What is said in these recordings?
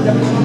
내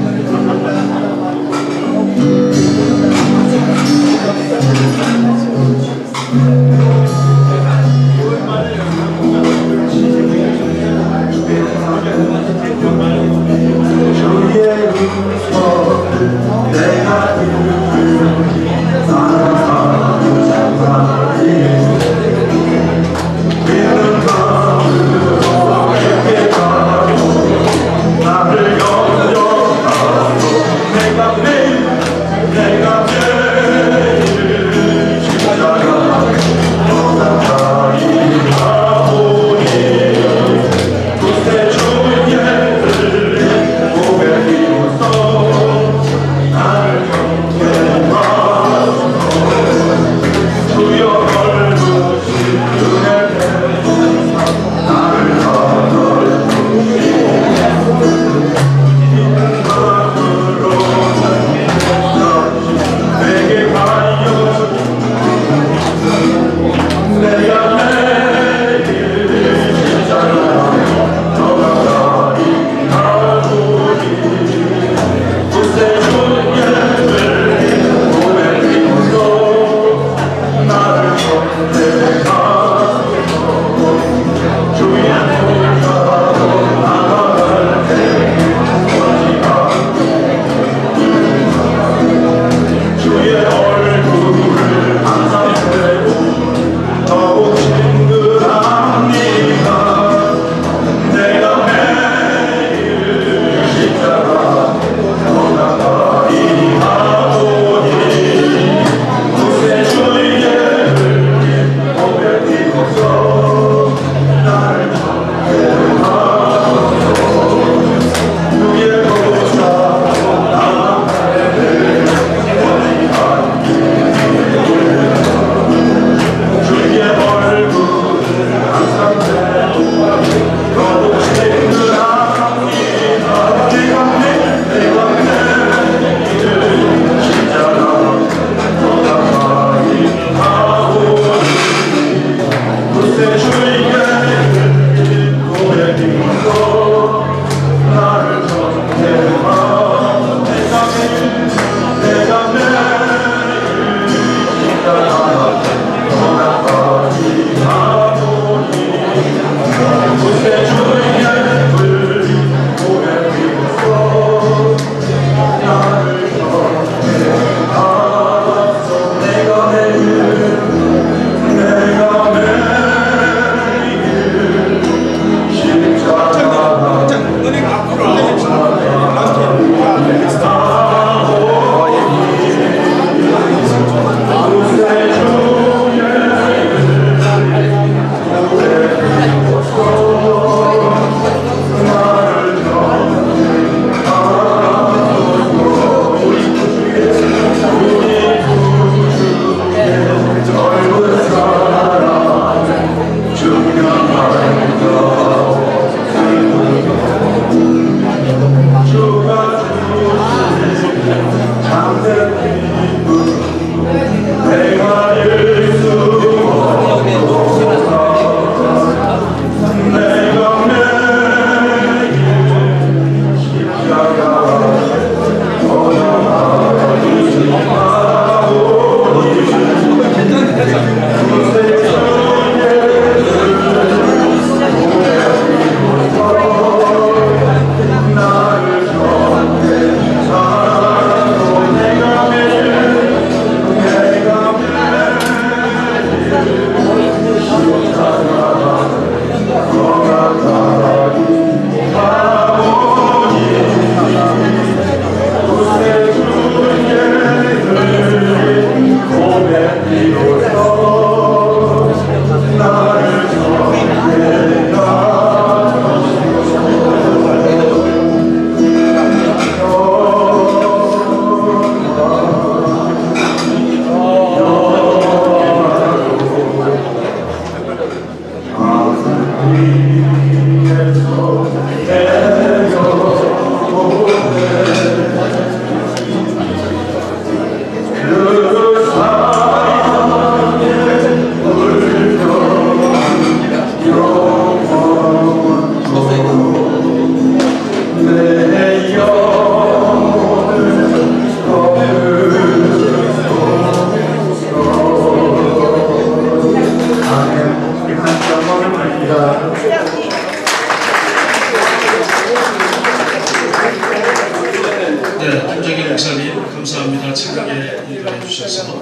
네, 김정일 목사님 감사합니다. 참여에 인도해 주셔서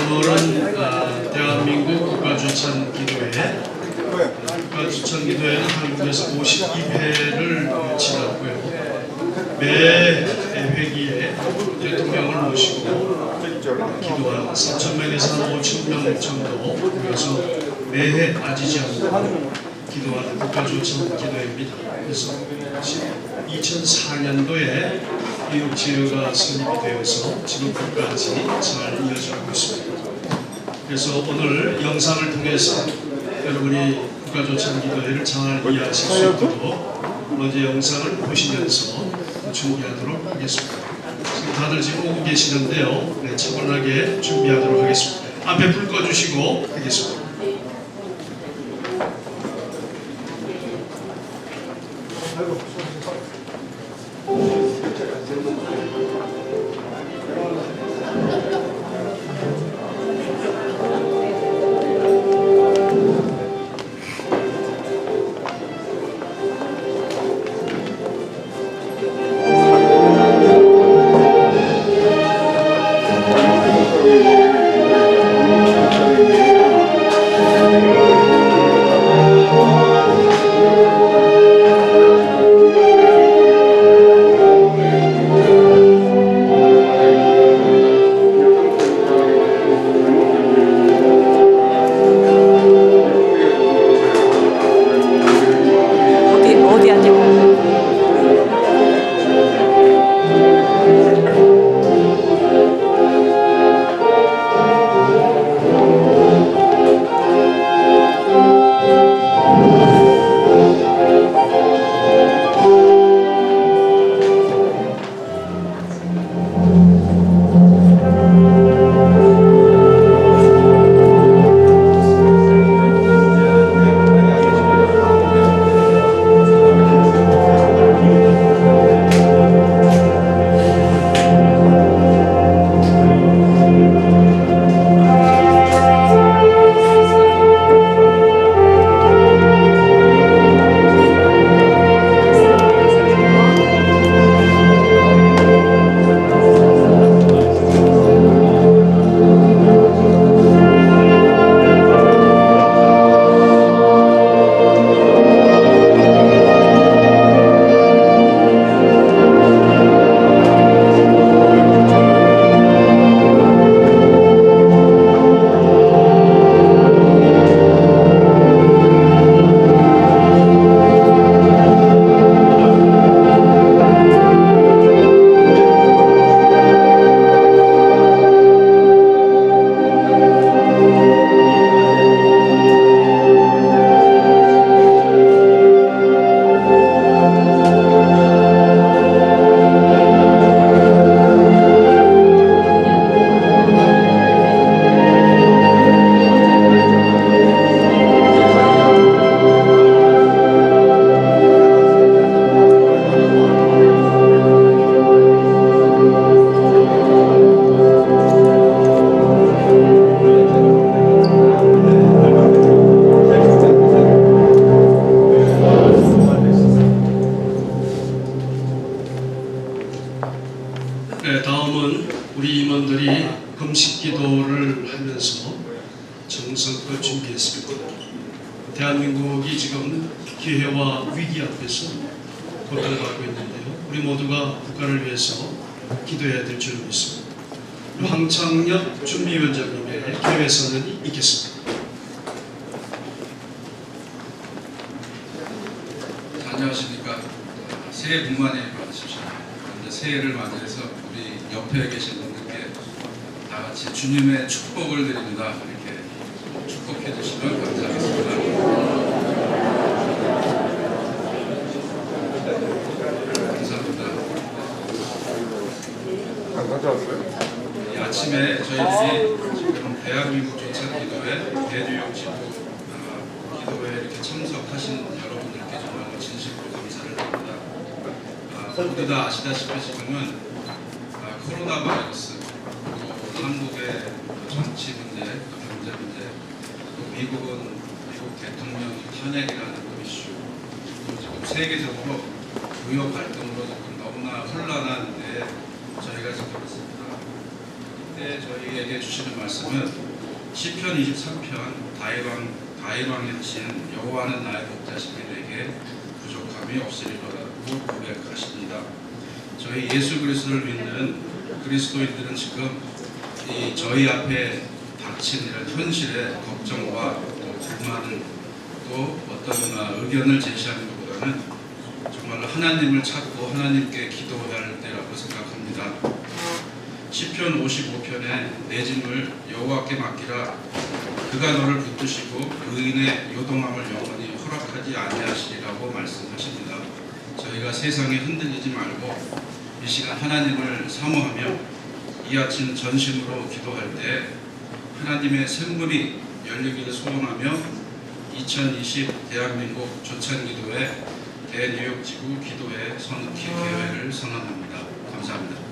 오늘은 대한민국 국가주찬 기도회 국가주찬 기도회는 한국에서 52회를 지났고요. 매 회기에 대통령을 모시고 기도한 4,000명에서 5,000명 정도 모여서 매해 빠지지 않고 기도하는 국가주찬 기도회입니다. 그래서 2004년도에 교육 지회가 설립이 되어서 지금까지 잘 이어지고 있습니다. 그래서 오늘 영상을 통해서 여러분이 국가조찬 기도회를 잘 이해하실 수 있도록 먼저 영상을 보시면서 준비하도록 하겠습니다. 지금 다들 지금 오고 계시는데요. 네, 차분하게 준비하도록 하겠습니다. 앞에 불 꺼주시고 하겠습니다. 네, 다음은 우리 임원들이 금식 기도를 하면서 정성껏 준비했습니다. 대한민국이 지금 기회와 위기 앞에서 고통받고 있는데요. 우리 모두가 국가를 위해서 기도해야 될 줄 믿습니다. 황창엽 준비위원장님의 기회 선언이 있겠습니다. 안녕하십니까. 새해 복 많이 받으십시오. 새해를 맞이해서 우리 옆에 계신 분들께 다 같이 주님의 축복을 드립니다. 이렇게 축복해 주시면 감사하겠습니다. 감사합니다. 안 가져왔어요? 이 아침에 저희들이 지금 대한민국 조찬 기도회 대뉴욕 지부 기도회에 이렇게 참석하신 여러분들께 정말 진심으로 감사를 드립니다. 모두 다 아시다시피 지금은 코로나 바이러스, 또 한국의 정치 문제, 또 경제 문제, 또 미국 대통령 탄핵이라는 이슈, 또 지금 세계적으로 무역 갈등으로 지금 너무나 혼란한 데에 저희에게 주시는 말씀은 시편 23편 다윗왕이 하신 여호와는 나의 목자시니 내게 부족함이 없으리로라고 고백하십니다. 저희 예수 그리스도를 믿는 그리스도인들은 지금 저희 앞에 닥친 이런 현실의 걱정과 또 불만을 또 어떤 의견을 제시하는 것보다는 정말로 하나님을 찾고 하나님께 기도해야 할 때라고 생각합니다. 시편 55편에 내 짐을 여호와께 맡기라. 그가 너를 붙드시고 의인의 요동함을 영원히 허락하지 아니하시리라고 말씀하십니다. 저희가 세상에 흔들리지 말고 이 시간 하나님을 사모하며 이 아침 전심으로 기도할 때 하나님의 샘물이 열리기를 소원하며 2020 대한민국 조찬기도회 대뉴욕지구 기도회 개회를 선언합니다. 감사합니다.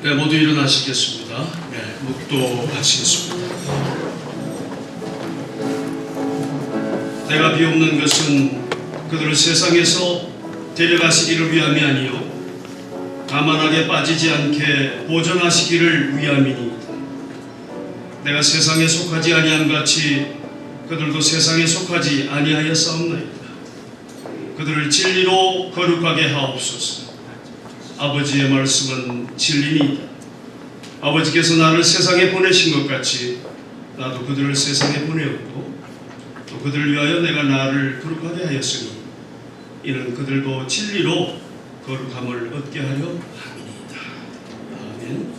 네, 모두 일어나시겠습니다. 네, 묵도하시겠습니다. 내가 비옵는 것은 그들을 세상에서 데려가시기를 위함이 아니요 가만하게 빠지지 않게 보존하시기를 위함이니이다. 내가 세상에 속하지 아니함 같이 그들도 세상에 속하지 아니하였사옵나이다. 그들을 진리로 거룩하게 하옵소서. 아버지의 말씀은 진리니이다. 아버지께서 나를 세상에 보내신 것 같이 나도 그들을 세상에 보내었고 또 그들을 위하여 내가 나를 거룩하게 하였으니 이는 그들도 진리로 거룩함을 얻게 하려 함이니이다. 아멘.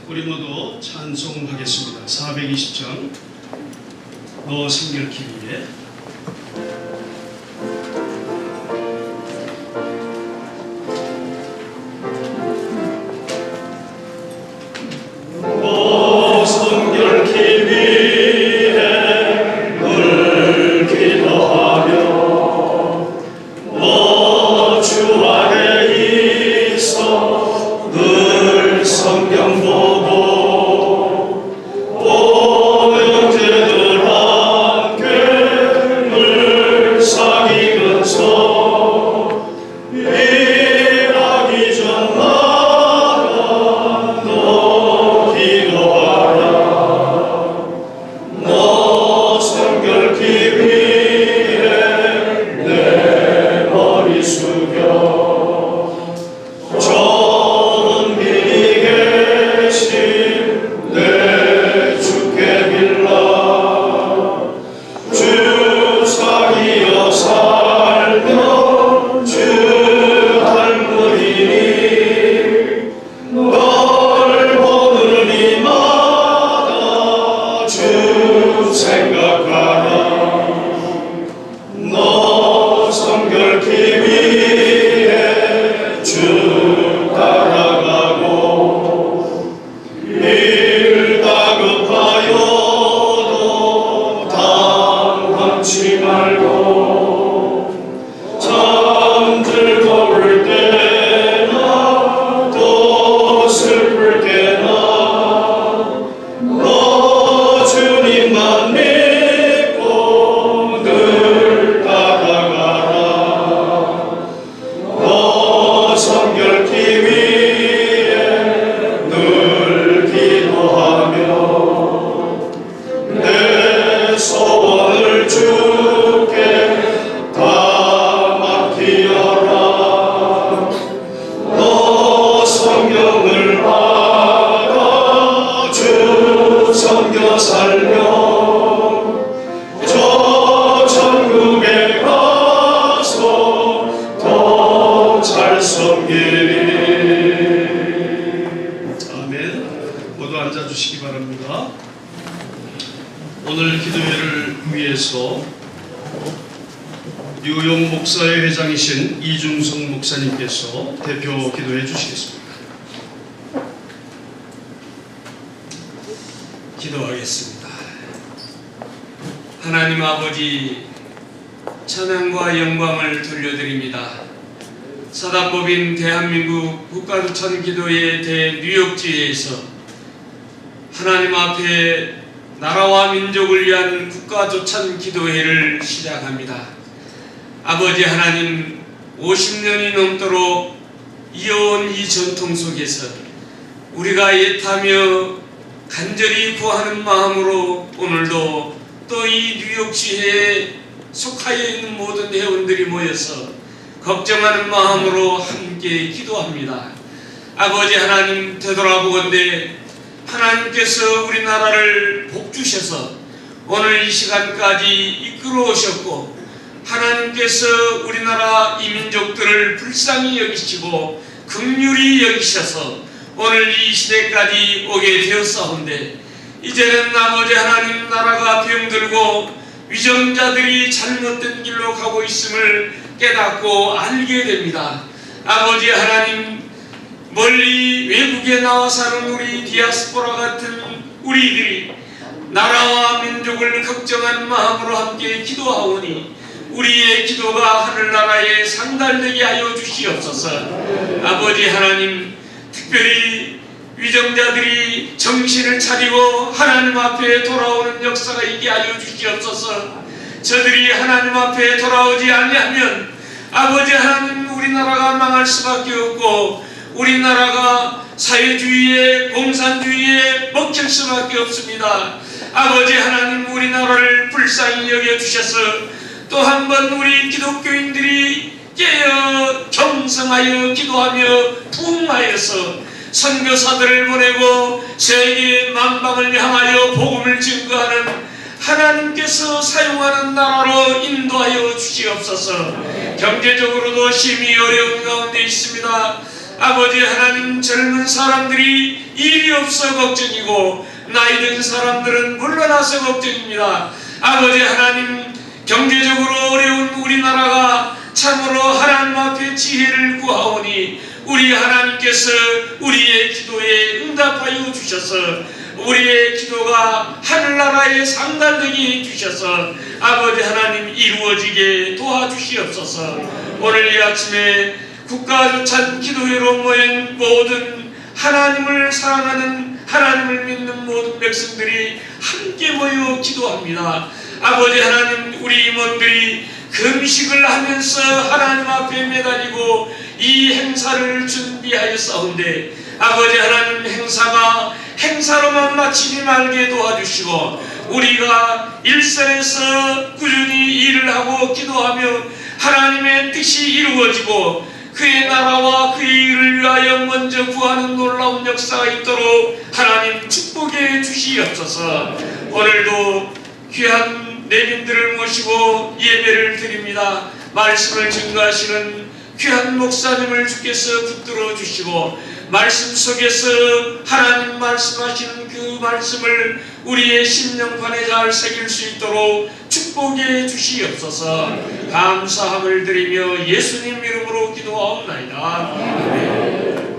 우리 모두 찬송하겠습니다. 420장 너 성결케 위에 오늘 기도회를 위해서 뉴욕 목사회 회장이신 이중성 목사님께서 대표 기도해 주시겠습니다. 기도하겠습니다. 하나님 아버지, 찬양과 영광을 돌려드립니다. 사단법인 대한민국 국가조찬기도회 대뉴욕지회에서 하나님 앞에 나라와 민족을 위한 국가조찬기도회를 시작합니다. 아버지 하나님, 50년이 넘도록 이어온 이 전통 속에서 우리가 애타며 간절히 구하는 마음으로 오늘도 또 이 뉴욕 지회에 속하여 있는 모든 회원들이 모여서 걱정하는 마음으로 함께 기도합니다. 아버지 하나님, 되돌아보건대 하나님께서 우리나라를 복주셔서 오늘 이 시간까지 이끌어 오셨고, 하나님께서 우리나라 이민족들을 불쌍히 여기시고 긍휼히 여기셔서 오늘 이 시대까지 오게 되었사온데, 이제는 아버지 하나님, 나라가 병들고 위정자들이 잘못된 길로 가고 있음을 깨닫고 알게 됩니다. 아버지 하나님, 멀리 외국에 나와 사는 우리 디아스포라 같은 우리들이 나라와 민족을 걱정하는 마음으로 함께 기도하오니 우리의 기도가 하늘나라에 상달되게 하여 주시옵소서. 아버지 하나님, 특별히 위정자들이 정신을 차리고 하나님 앞에 돌아오는 역사가 있게 하여 주시옵소서. 저들이 하나님 앞에 돌아오지 아니하면 아버지 하나님, 우리나라가 망할 수밖에 없고 우리나라가 사회주의에 공산주의에 먹힐 수밖에 없습니다. 아버지 하나님, 우리나라를 불쌍히 여겨주셔서 또 한 번 우리 기독교인들이 깨어 경성하여 기도하며 부흥하여서 선교사들을 보내고 세계 만방을 향하여 복음을 증거하는 하나님께서 사용하는 나라로 인도하여 주시옵소서. 경제적으로도 심히 어려운 가운데 있습니다. 아버지 하나님, 젊은 사람들이 일이 없어 걱정이고 나이 든 사람들은 물러나서 걱정입니다. 아버지 하나님, 경제적으로 어려운 우리나라가 참으로 하나님 앞에 지혜를 구하오니 우리 하나님께서 우리의 기도에 응답하여 주셔서 우리의 기도가 하늘나라에 상달되게 해주셔서 아버지 하나님, 이루어지게 도와주시옵소서. 오늘 이 아침에 국가조찬 기도회로 모인 모든 하나님을 사랑하는, 하나님을 믿는 모든 백성들이 함께 모여 기도합니다. 아버지 하나님, 우리 임원들이 금식을 하면서 하나님 앞에 매달리고 이 행사를 준비하였사온데 아버지 하나님, 행사가 행사로만 마치지 말게 도와주시고 우리가 일선에서 꾸준히 일을 하고 기도하며 하나님의 뜻이 이루어지고 그의 나라와 그의 일을 위하여 먼저 구하는 놀라운 역사가 있도록 하나님 축복해 주시옵소서. 오늘도 귀한 내빈들을 모시고 예배를 드립니다. 말씀을 증거하시는 귀한 목사님을 주께서 붙들어 주시고 말씀 속에서 하나님 말씀하시는 그 말씀을 우리의 심령판에 잘 새길 수 있도록 축복해 주시옵소서. 감사함을 드리며 예수님 이름으로 기도하옵나이다. 아멘.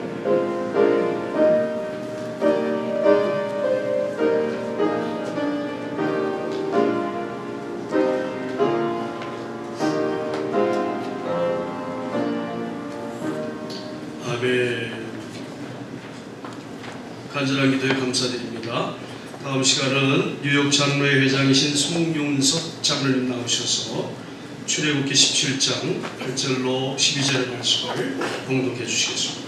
아멘. 간절한 기도에 감사드립니다. 다음 시간은 뉴욕 장로회 회장이신 송윤석 장로님 나오셔서 출애굽기 17장 8절로 12절의 말씀을 봉독해 주시겠습니다.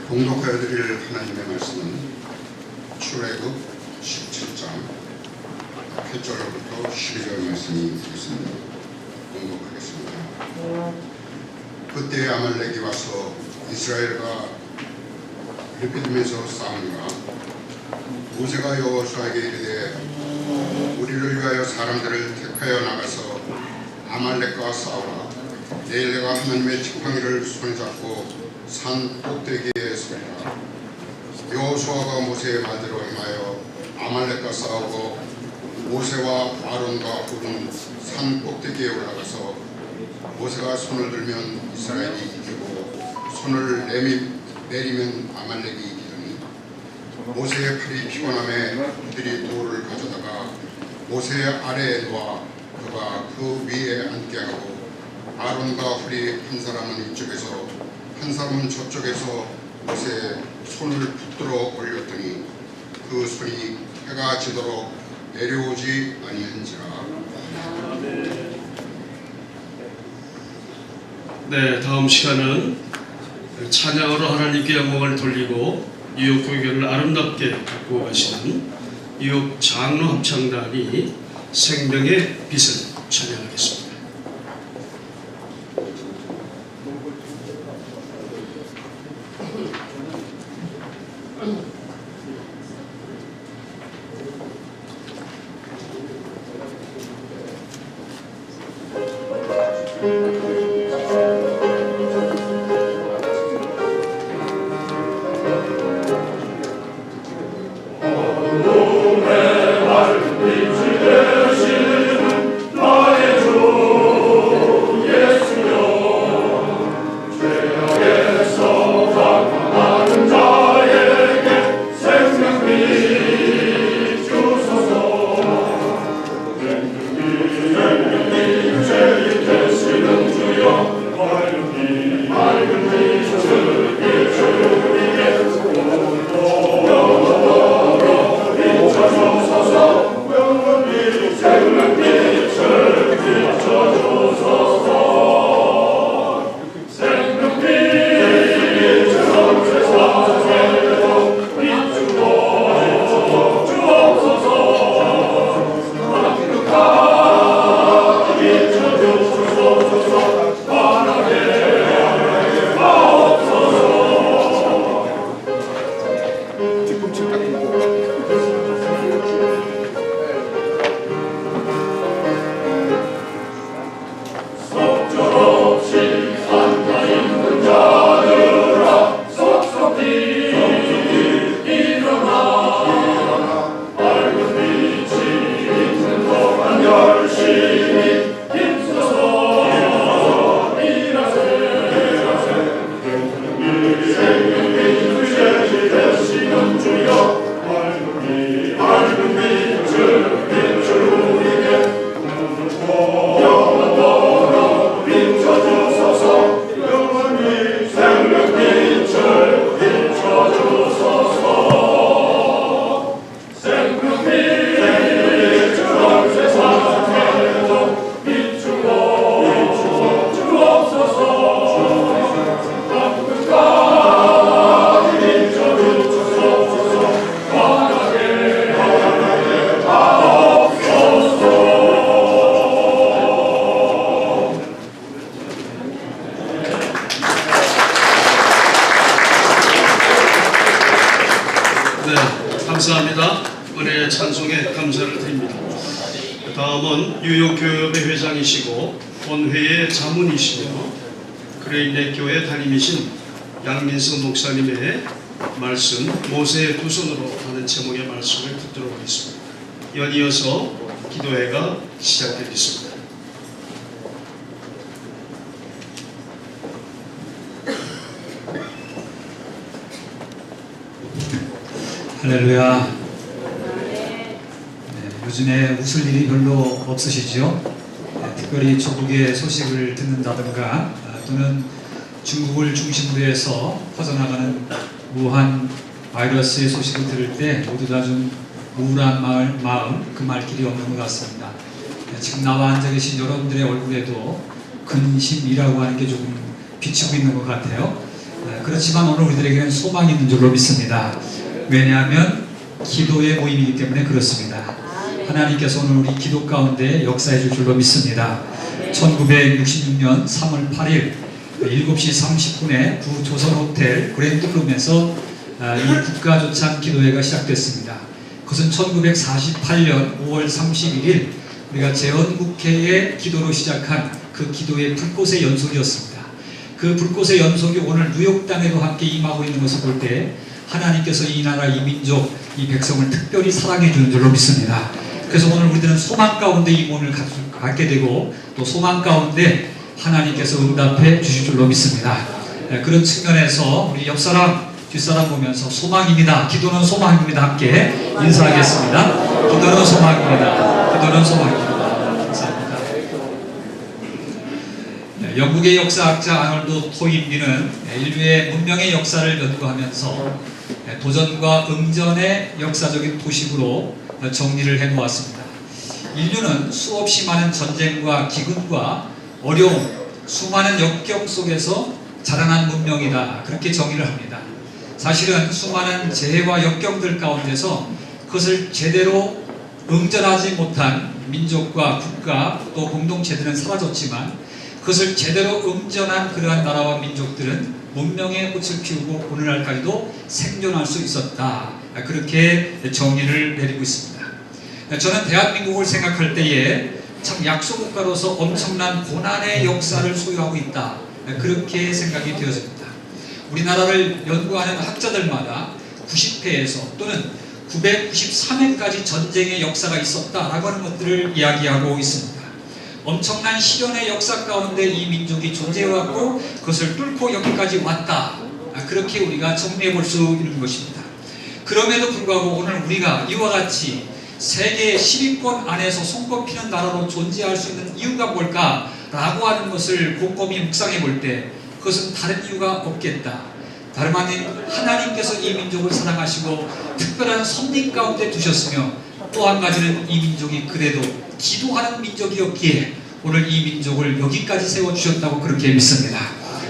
봉독하여 드릴 하나님의 말씀은 출애굽 17장 8절부터 12절 말씀이 있습니다. 봉독하겠습니다. 그때 아말렉이 와서 이스라엘과 르피딤에서 싸우니라. 모세가 여호수아에게 이르되 우리를 위하여 사람들을 택하여 나가서 아말렉과 싸우라. 내일 내가 하나님의 지팡이를 손에 잡고 산 꼭대기에 서리라. 여호수아가 모세의 말대로 행하여 아말렉과 싸우고 모세와 아론과 훌은 산 꼭대기에 올라가서 모세가 손을 들면 이스라엘이 이기고 손을 내리면 아말렉이 이기더니 모세의 팔이 피곤함에 그들이 돌을 가져다가 모세 아래에 놓아 그가 그 위에 앉게 하고 아론과 훌이 한 사람은 이쪽에서 한 사람은 저쪽에서 모세의 손을 붙들어 올렸더니 그 손이 해가 지도록 내려오지 아니한지라. 네, 다음 시간은 찬양으로 하나님께 영광을 돌리고 뉴욕 교회를 아름답게 갖고 가시는 뉴욕 장로 합창단이 생명의 빛을 찬양하겠습니다. 감사합니다. 은혜의 찬송에 감사를 드립니다. 다음은 뉴욕교회의 회장이시고 본회의 자문이시며 그레인넷 교회 담임이신 양민석 목사님의 말씀 모세의 두 손으로 하는 제목의 말씀을 듣도록 하겠습니다. 연이어서 기도회가 시작되겠습니다. 할렐루야. 네, 요즘에 웃을 일이 별로 없으시죠? 네, 특별히 조국의 소식을 듣는다든가 또는 중국을 중심으로 해서 퍼져나가는 우한 바이러스의 소식을 들을 때 모두 다 좀 우울한 마음 그 말 길이 없는 것 같습니다. 네, 지금 나와 앉아 계신 여러분들의 얼굴에도 근심이라고 하는 게 조금 비치고 있는 것 같아요. 네, 그렇지만 오늘 우리들에게는 소망이 있는 줄로 믿습니다. 왜냐하면 기도의 모임이기 때문에 그렇습니다. 하나님께서 오늘 우리 기도 가운데 역사해 줄 줄로 믿습니다. 1966년 3월 8일 7시 30분에 구조선호텔 그랜드룸에서 이 국가조찬 기도회가 시작됐습니다. 그것은 1948년 5월 31일 우리가 재헌국회의 기도로 시작한 그 기도의 불꽃의 연속이었습니다. 그 불꽃의 연속이 오늘 뉴욕 땅에도 함께 임하고 있는 것을 볼 때 하나님께서 이 나라, 이 민족, 이 백성을 특별히 사랑해 주는 줄로 믿습니다. 그래서 오늘 우리들은 소망 가운데 이 문을 갖게 되고 또 소망 가운데 하나님께서 응답해 주실 줄로 믿습니다. 그런 측면에서 우리 옆사람, 뒷사람 보면서 소망입니다. 기도는 소망입니다. 함께 인사하겠습니다. 기도는 소망입니다. 기도는 소망입니다. 감사합니다. 영국의 역사학자 아놀드 토인비는 인류의 문명의 역사를 연구하면서 도전과 응전의 역사적인 도식으로 정리를 해놓았습니다. 인류는 수없이 많은 전쟁과 기근과 어려움, 수많은 역경 속에서 자라난 문명이다. 그렇게 정의를 합니다. 사실은 수많은 재해와 역경들 가운데서 그것을 제대로 응전하지 못한 민족과 국가 또 공동체들은 사라졌지만 그것을 제대로 응전한 그러한 나라와 민족들은 문명의 꽃을 피우고 오늘날까지도 생존할 수 있었다. 그렇게 정의를 내리고 있습니다. 저는 대한민국을 생각할 때에 참 약소국가로서 엄청난 고난의 역사를 소유하고 있다. 그렇게 생각이 되어집니다. 우리나라를 연구하는 학자들마다 90회에서 또는 993회까지 전쟁의 역사가 있었다라고 하는 것들을 이야기하고 있습니다. 엄청난 시련의 역사 가운데 이 민족이 존재해왔고 그것을 뚫고 여기까지 왔다. 그렇게 우리가 정리해 볼 수 있는 것입니다. 그럼에도 불구하고 오늘 우리가 이와 같이 세계 10위권 안에서 손꼽히는 나라로 존재할 수 있는 이유가 뭘까라고 하는 것을 곰곰이 묵상해 볼 때 그것은 다른 이유가 없겠다. 다름 아닌 하나님께서 이 민족을 사랑하시고 특별한 섭리 가운데 두셨으며 또 한 가지는 이 민족이 그래도 기도하는 민족이었기에 오늘 이 민족을 여기까지 세워주셨다고 그렇게 믿습니다.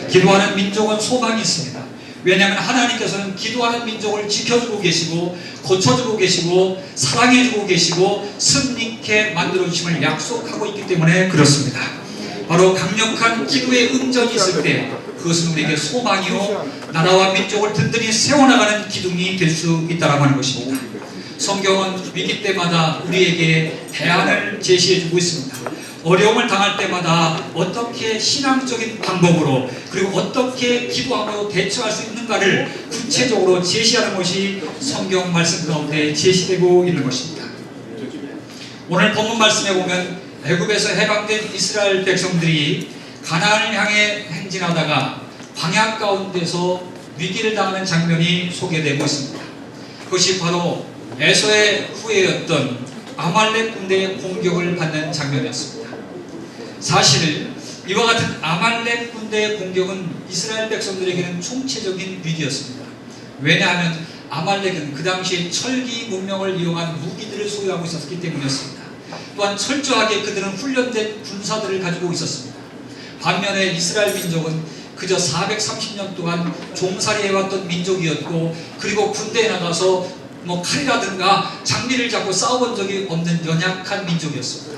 기도하는 민족은 소망이 있습니다. 왜냐하면 하나님께서는 기도하는 민족을 지켜주고 계시고 고쳐주고 계시고 사랑해주고 계시고 승리케 만들어주심을 약속하고 있기 때문에 그렇습니다. 바로 강력한 기도의 응전이 있을 때 그것은 우리에게 소망이요 나라와 민족을 든든히 세워나가는 기둥이 될 수 있다고 하는 것입니다. 성경은 위기 때마다 우리에게 대안을 제시해주고 있습니다. 어려움을 당할 때마다 어떻게 신앙적인 방법으로 그리고 어떻게 기도함으로 대처할 수 있는가를 구체적으로 제시하는 것이 성경 말씀 가운데 제시되고 있는 것입니다. 오늘 본문 말씀에 보면 애굽에서 해방된 이스라엘 백성들이 가나안을 향해 행진하다가 광야 가운데서 위기를 당하는 장면이 소개되고 있습니다. 그것이 바로 에서의 후예였던 아말렉 군대의 공격을 받는 장면이었습니다. 사실 이와 같은 아말렉 군대의 공격은 이스라엘 백성들에게는 총체적인 위기였습니다. 왜냐하면 아말렉은 그 당시에 철기 문명을 이용한 무기들을 소유하고 있었기 때문이었습니다. 또한 철저하게 그들은 훈련된 군사들을 가지고 있었습니다. 반면에 이스라엘 민족은 그저 430년 동안 종살이해왔던 민족이었고 그리고 군대에 나가서 칼이라든가 장비를 잡고 싸워본 적이 없는 연약한 민족이었습니다.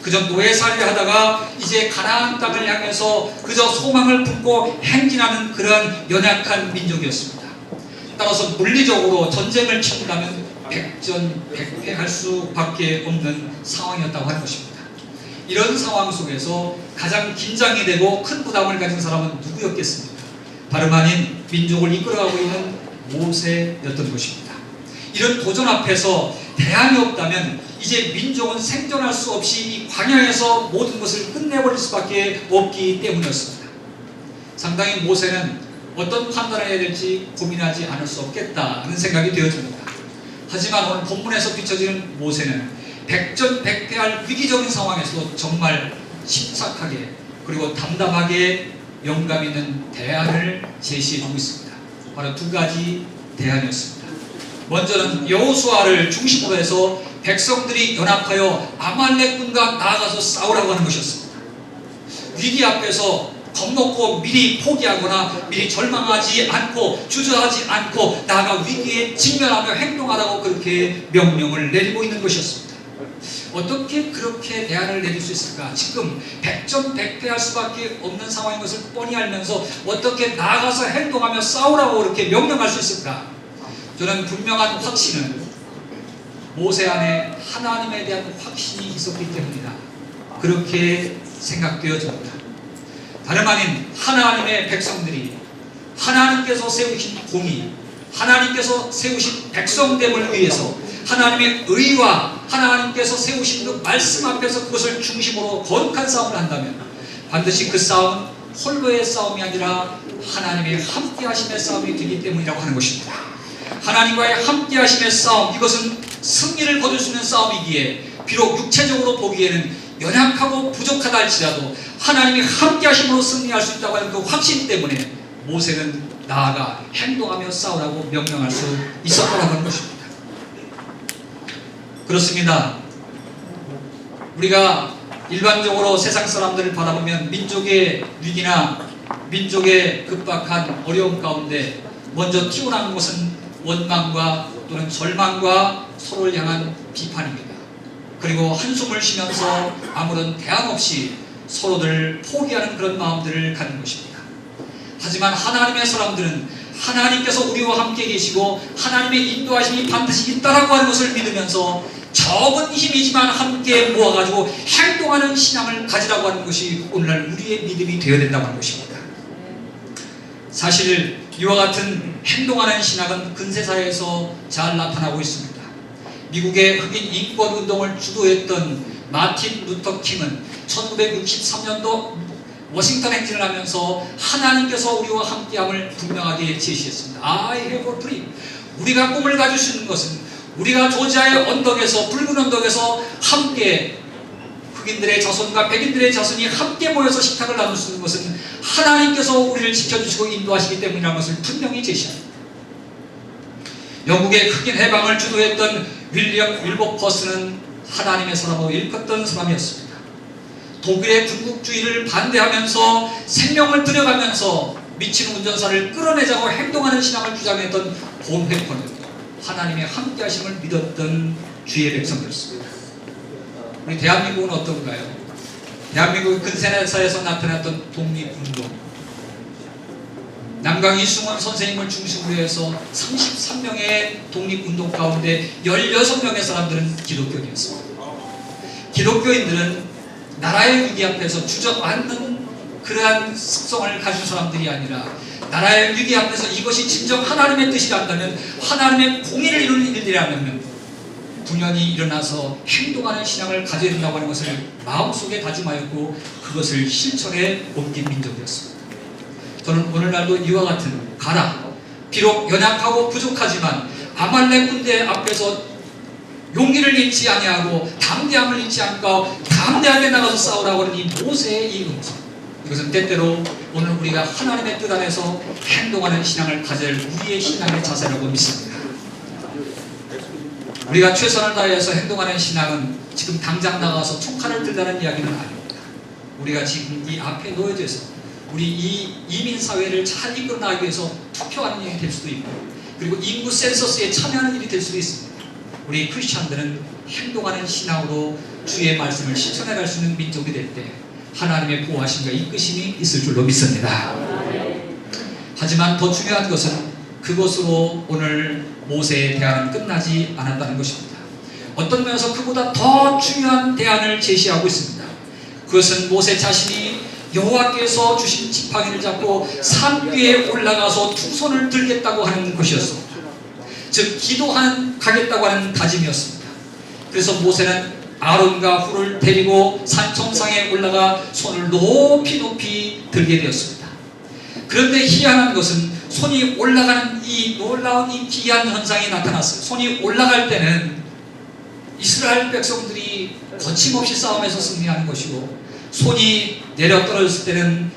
그저 노예살이를 하다가 이제 가나안 땅을 향해서 그저 소망을 품고 행진하는 그런 연약한 민족이었습니다. 따라서 물리적으로 전쟁을 치른다면 백전백패할 수밖에 없는 상황이었다고 하는 것입니다. 이런 상황 속에서 가장 긴장이 되고 큰 부담을 가진 사람은 누구였겠습니까? 다름 아닌 민족을 이끌어가고 있는 모세였던 것입니다. 이런 도전 앞에서 대안이 없다면 이제 민족은 생존할 수 없이 이 광야에서 모든 것을 끝내버릴 수밖에 없기 때문이었습니다. 상당히 모세는 어떤 판단을 해야 될지 고민하지 않을 수 없겠다는 생각이 되어집니다. 하지만 오늘 본문에서 비춰지는 모세는 백전백패할 위기적인 상황에서도 정말 침착하게 그리고 담담하게 영감 있는 대안을 제시해주고 있습니다. 바로 두 가지 대안이었습니다. 먼저는 여호수아를 중심으로 해서 백성들이 연합하여 아말렉군과 나아가서 싸우라고 하는 것이었습니다. 위기 앞에서 겁먹고 미리 포기하거나 미리 절망하지 않고 주저하지 않고 나아가 위기에 직면하며 행동하라고 그렇게 명령을 내리고 있는 것이었습니다. 어떻게 그렇게 대안을 내릴 수 있을까? 지금 백전백패할 수밖에 없는 상황인 것을 뻔히 알면서 어떻게 나아가서 행동하며 싸우라고 그렇게 명령할 수 있을까? 저는 분명한 확신은 모세 안에 하나님에 대한 확신이 있었기 때문이다. 그렇게 생각되어집니다. 다름 아닌 하나님의 백성들이 하나님께서 세우신 공의, 하나님께서 세우신 백성됨을 위해서 하나님의 의와 하나님께서 세우신 그 말씀 앞에서 그것을 중심으로 거룩한 싸움을 한다면 반드시 그 싸움은 홀로의 싸움이 아니라 하나님의 함께하심의 싸움이 되기 때문이라고 하는 것입니다. 하나님과의 함께하심의 싸움, 이것은 승리를 거둘 수 있는 싸움이기에 비록 육체적으로 보기에는 연약하고 부족하다 할지라도 하나님이 함께하심으로 승리할 수 있다고 하는 그 확신 때문에 모세는 나아가 행동하며 싸우라고 명령할 수 있었다고 하는 것입니다. 그렇습니다. 우리가 일반적으로 세상 사람들을 바라보면 민족의 위기나 민족의 급박한 어려움 가운데 먼저 튀어나온 것은 원망과 또는 절망과 서로를 향한 비판입니다. 그리고 한숨을 쉬면서 아무런 대안 없이 서로를 포기하는 그런 마음들을 갖는 것입니다. 하지만 하나님의 사람들은 하나님께서 우리와 함께 계시고 하나님의 인도하심이 반드시 있다라고 하는 것을 믿으면서 적은 힘이지만 함께 모아가지고 행동하는 신앙을 가지라고 하는 것이 오늘날 우리의 믿음이 되어야 된다고 하는 것입니다. 사실 이와 같은 행동하는 신학은 근세사회에서 잘 나타나고 있습니다. 미국의 흑인 인권 운동을 주도했던 마틴 루터 킹은 1963년도 워싱턴 행진을 하면서 하나님께서 우리와 함께함을 분명하게 제시했습니다. I have a dream. 우리가 꿈을 가질 수 있는 것은 우리가 조지아의 언덕에서 붉은 언덕에서 함께 흑인들의 자손과 백인들의 자손이 함께 모여서 식탁을 나눌 수 있는 것은 하나님께서 우리를 지켜주시고 인도하시기 때문이라는 것을 분명히 제시합니다. 영국의 흑인 해방을 주도했던 윌리엄 윌버퍼스는 하나님의 사람으로 일컫던 사람이었습니다. 독일의 군국주의를 반대하면서 생명을 들여가면서 미친 운전사를 끌어내자고 행동하는 신앙을 주장했던 본회퍼는 하나님의 함께하심을 믿었던 주의 백성이었습니다. 우리 대한민국은 어떤가요? 대한민국 근세사에서 나타났던 독립운동, 남강 이승원 선생님을 중심으로 해서 33명의 독립운동 가운데 16명의 사람들은 기독교인이었습니다. 기독교인들은 나라의 위기 앞에서 주저앉는 그러한 습성을 가진 사람들이 아니라 나라의 위기 앞에서 이것이 진정 하나님의 뜻이란다면, 하나님의 공의를 이루는 일이라면 분연히 일어나서 행동하는 신앙을 가져야 된다고 하는 것을 마음속에 다짐하였고 그것을 실천해 옮긴 민족이었습니다. 저는 오늘날도 이와 같은 가라, 비록 연약하고 부족하지만 아말렉 군대 앞에서 용기를 잃지 아니하고 담대함을 잃지 않고 담대하게 나가서 싸우라고 하는 이 모세의 이 음성, 이것은 때때로 오늘 우리가 하나님의 뜻 안에서 행동하는 신앙을 가질 우리의 신앙의 자세라고 믿습니다. 우리가 최선을 다해서 행동하는 신앙은 지금 당장 나가서 총칼을 들다는 이야기는 아닙니다. 우리가 지금 이 앞에 놓여져 있어 우리 이 이민사회를 잘 이끌어 나가기 위해서 투표하는 일이 될 수도 있고, 그리고 인구 센서스에 참여하는 일이 될 수도 있습니다. 우리 크리스찬들은 행동하는 신앙으로 주의 말씀을 실천해 갈 수 있는 민족이 될 때 하나님의 보호하심과 이끄심이 있을 줄로 믿습니다. 하지만 더 중요한 것은 그것으로 오늘 모세의 대안은 끝나지 않았다는 것입니다. 어떤 면에서 그보다 더 중요한 대안을 제시하고 있습니다. 그것은 모세 자신이 여호와께서 주신 지팡이를 잡고 산 위에 올라가서 두 손을 들겠다고 하는 것이었습니다. 즉 기도하겠다고 하는 다짐이었습니다. 그래서 모세는 아론과 훌을 데리고 산 정상에 올라가 손을 높이 높이 들게 되었습니다. 그런데 희한한 것은 손이 올라가는 이 놀라운 이 기이한 현상이 나타났어요. 손이 올라갈 때는 이스라엘 백성들이 거침없이 싸움에서 승리하는 것이고, 손이 내려 떨어졌을 때는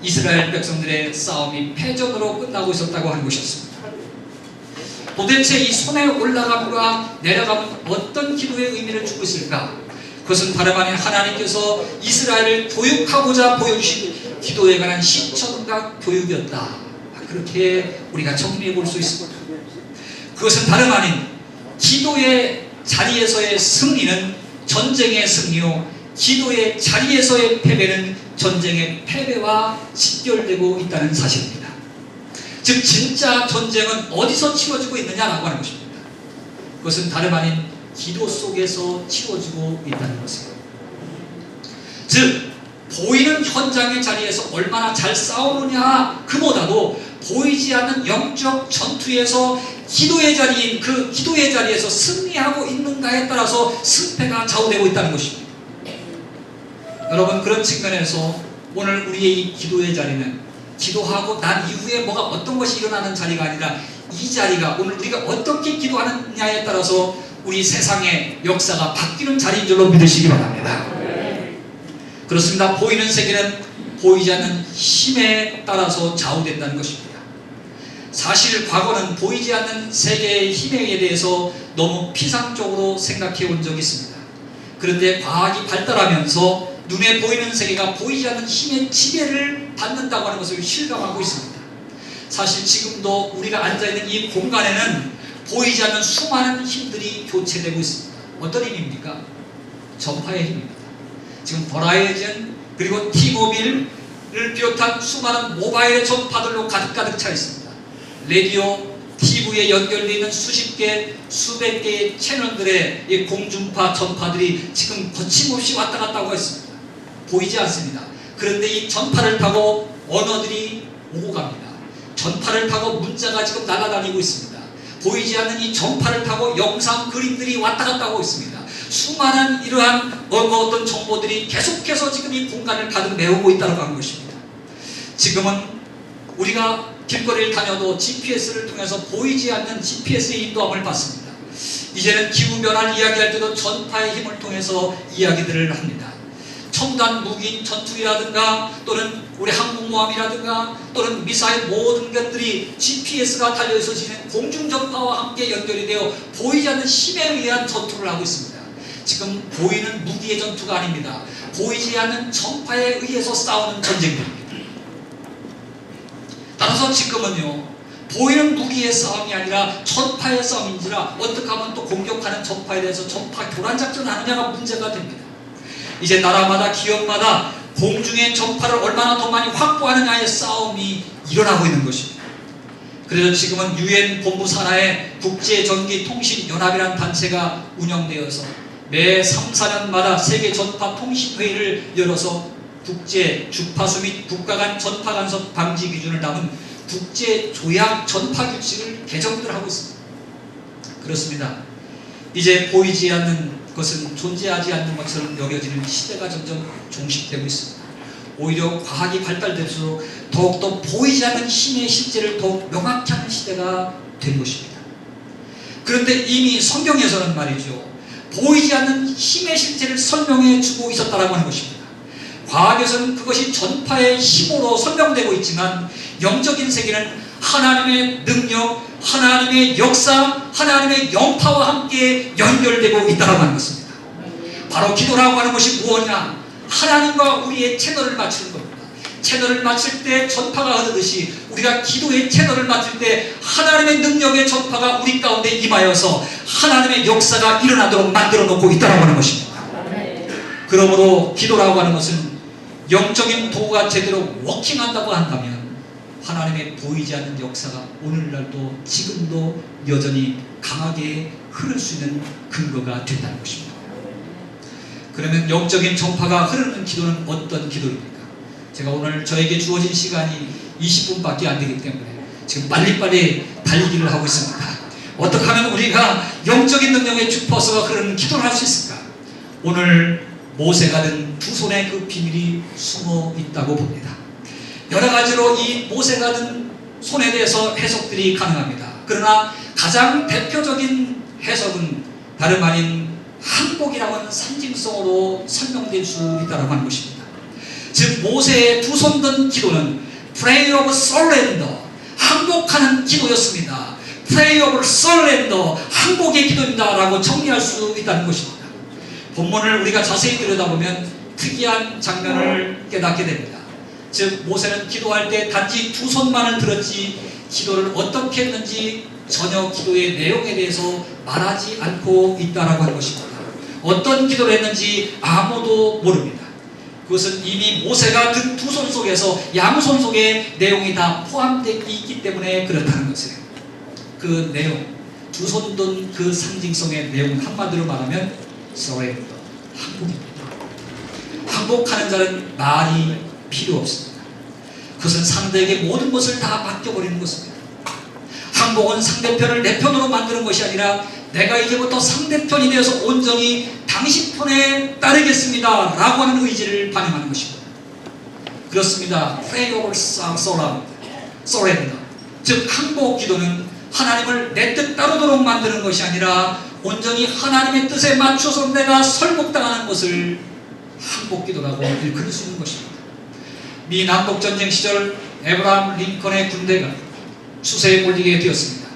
이스라엘 백성들의 싸움이 패전으로 끝나고 있었다고 하는 것이었습니다. 도대체 이 손에 올라감과 내려감은 어떤 기도의 의미를 주고 있을까? 그것은 다름 아닌 하나님께서 이스라엘을 교육하고자 보여주신 기도에 관한 신천과 교육이었다. 그렇게 우리가 정리해 볼 수 있습니다. 그것은 다름 아닌 기도의 자리에서의 승리는 전쟁의 승리요, 기도의 자리에서의 패배는 전쟁의 패배와 직결되고 있다는 사실입니다. 즉 진짜 전쟁은 어디서 치러지고 있느냐라고 하는 것입니다. 그것은 다름 아닌 기도 속에서 치러지고 있다는 것입니다. 즉 보이는 현장의 자리에서 얼마나 잘 싸우느냐 그보다도 보이지 않는 영적 전투에서 기도의 자리인 그 기도의 자리에서 승리하고 있는가에 따라서 승패가 좌우되고 있다는 것입니다. 여러분, 그런 측면에서 오늘 우리의 이 기도의 자리는 기도하고 난 이후에 뭐가 어떤 것이 일어나는 자리가 아니라 이 자리가 오늘 우리가 어떻게 기도하느냐에 따라서 우리 세상의 역사가 바뀌는 자리인 줄로 믿으시기 바랍니다. 그렇습니다. 보이는 세계는 보이지 않는 힘에 따라서 좌우된다는 것입니다. 사실 과거는 보이지 않는 세계의 힘에 대해서 너무 피상적으로 생각해 온 적이 있습니다. 그런데 과학이 발달하면서 눈에 보이는 세계가 보이지 않는 힘의 지배를 받는다고 하는 것을 실감하고 있습니다. 사실 지금도 우리가 앉아있는 이 공간에는 보이지 않는 수많은 힘들이 교체되고 있습니다. 어떤 힘입니까? 전파의 힘입니다. 지금 버라이즌 그리고 T모빌을 비롯한 수많은 모바일의 전파들로 가득 차 있습니다. 라디오, TV에 연결되어 있는 수십 개, 수백 개의 채널들의 이 공중파 전파들이 지금 거침없이 왔다 갔다 하고 있습니다. 보이지 않습니다. 그런데 이 전파를 타고 언어들이 오고 갑니다. 전파를 타고 문자가 지금 날아다니고 있습니다. 보이지 않는 이 전파를 타고 영상, 그림들이 왔다 갔다 하고 있습니다. 수많은 이러한 어떤 정보들이 계속해서 지금 이 공간을 가득 메우고 있다고 하는 것입니다. 지금은 우리가 길거리를 다녀도 GPS를 통해서 보이지 않는 GPS의 인도함을 받습니다. 이제는 기후변화를 이야기할 때도 전파의 힘을 통해서 이야기들을 합니다. 첨단 무기인 전투기라든가 또는 우리 항공모함이라든가 또는 미사일 모든 것들이 GPS가 달려있어 지는 공중전파와 함께 연결이 되어 보이지 않는 힘에 의한 전투를 하고 있습니다. 지금 보이는 무기의 전투가 아닙니다. 보이지 않는 전파에 의해서 싸우는 전쟁입니다. 따라서 지금은요, 보이는 무기의 싸움이 아니라 전파의 싸움인지라 어떻게 하면 또 공격하는 전파에 대해서 전파 교란 작전을 하느냐가 문제가 됩니다. 이제 나라마다 기업마다 공중의 전파를 얼마나 더 많이 확보하느냐의 싸움이 일어나고 있는 것입니다. 그래서 지금은 UN 본부 산하에 국제전기통신연합이라는 단체가 운영되어서 매 3, 4년마다 세계 전파 통신회의를 열어서 국제 주파수 및 국가 간 전파 간섭 방지 기준을 담은 국제 조약 전파 규칙을 개정들 하고 있습니다. 그렇습니다. 이제 보이지 않는 것은 존재하지 않는 것처럼 여겨지는 시대가 점점 종식되고 있습니다. 오히려 과학이 발달될수록 더욱더 보이지 않는 힘의 실제를 더욱 명확히 하는 시대가 된 것입니다. 그런데 이미 성경에서는 말이죠, 보이지 않는 힘의 실제를 설명해 주고 있었다라고 하는 것입니다. 과학에서는 그것이 전파의 힘으로 설명되고 있지만 영적인 세계는 하나님의 능력, 하나님의 역사, 하나님의 영파와 함께 연결되고 있다고 하는 것입니다. 바로 기도라고 하는 것이 무엇이냐? 하나님과 우리의 채널을 맞추는 겁니다. 채널을 맞출 때 전파가 흐르듯이 우리가 기도의 채널을 맞출 때 하나님의 능력의 전파가 우리 가운데 임하여서 하나님의 역사가 일어나도록 만들어 놓고 있다고 하는 것입니다. 그러므로 기도라고 하는 것은 영적인 도구가 제대로 워킹한다고 한다면 하나님의 보이지 않는 역사가 오늘날도 지금도 여전히 강하게 흐를 수 있는 근거가 된다는 것입니다. 그러면 영적인 전파가 흐르는 기도는 어떤 기도입니까? 제가 오늘 저에게 주어진 시간이 20분밖에 안 되기 때문에 지금 빨리빨리 달리기를 하고 있습니다. 어떻게 하면 우리가 영적인 능력의 주파수가 흐르는 기도를 할 수 있을까? 오늘 모세가 든 두 손에 그 비밀이 숨어 있다고 봅니다. 여러 가지로 이 모세가 든 손에 대해서 해석들이 가능합니다. 그러나 가장 대표적인 해석은 다름 아닌 항복이라고 하는 상징성으로 설명될 수 있다고 하는 것입니다. 즉 모세의 두 손 든 기도는 Prayer of Surrender, 항복하는 기도였습니다. Prayer of Surrender, 항복의 기도입니다 라고 정리할 수 있다는 것입니다. 본문을 우리가 자세히 들여다보면 특이한 장면을 깨닫게 됩니다. 즉 모세는 기도할 때 단지 두 손만을 들었지 기도를 어떻게 했는지 전혀 기도의 내용에 대해서 말하지 않고 있다라고 하는 것입니다. 어떤 기도를 했는지 아무도 모릅니다. 그것은 이미 모세가 든 두 손 속에서 양손 속에 내용이 다 포함되어 있기 때문에 그렇다는 것이에요. 그 내용, 두 손 든 그 상징성의 내용 한마디로 말하면 surrender, 항복입니다. 항복하는 자는 말이 필요 없습니다. 그것은 상대에게 모든 것을 다 맡겨버리는 것입니다. 항복은 상대편을 내 편으로 만드는 것이 아니라 내가 이제부터 상대편이 되어서 온전히 당신 편에 따르겠습니다 라고 하는 의지를 반영하는 것입니다. 그렇습니다. Pray over surrender, 즉 항복 기도는 하나님을 내 뜻 따르도록 만드는 것이 아니라 온전히 하나님의 뜻에 맞춰서 내가 설복당하는 것을 항복기도라고 일컬을 수 있는 것입니다. 미 남북전쟁 시절 에브라함 링컨의 군대가 추세에 몰리게 되었습니다.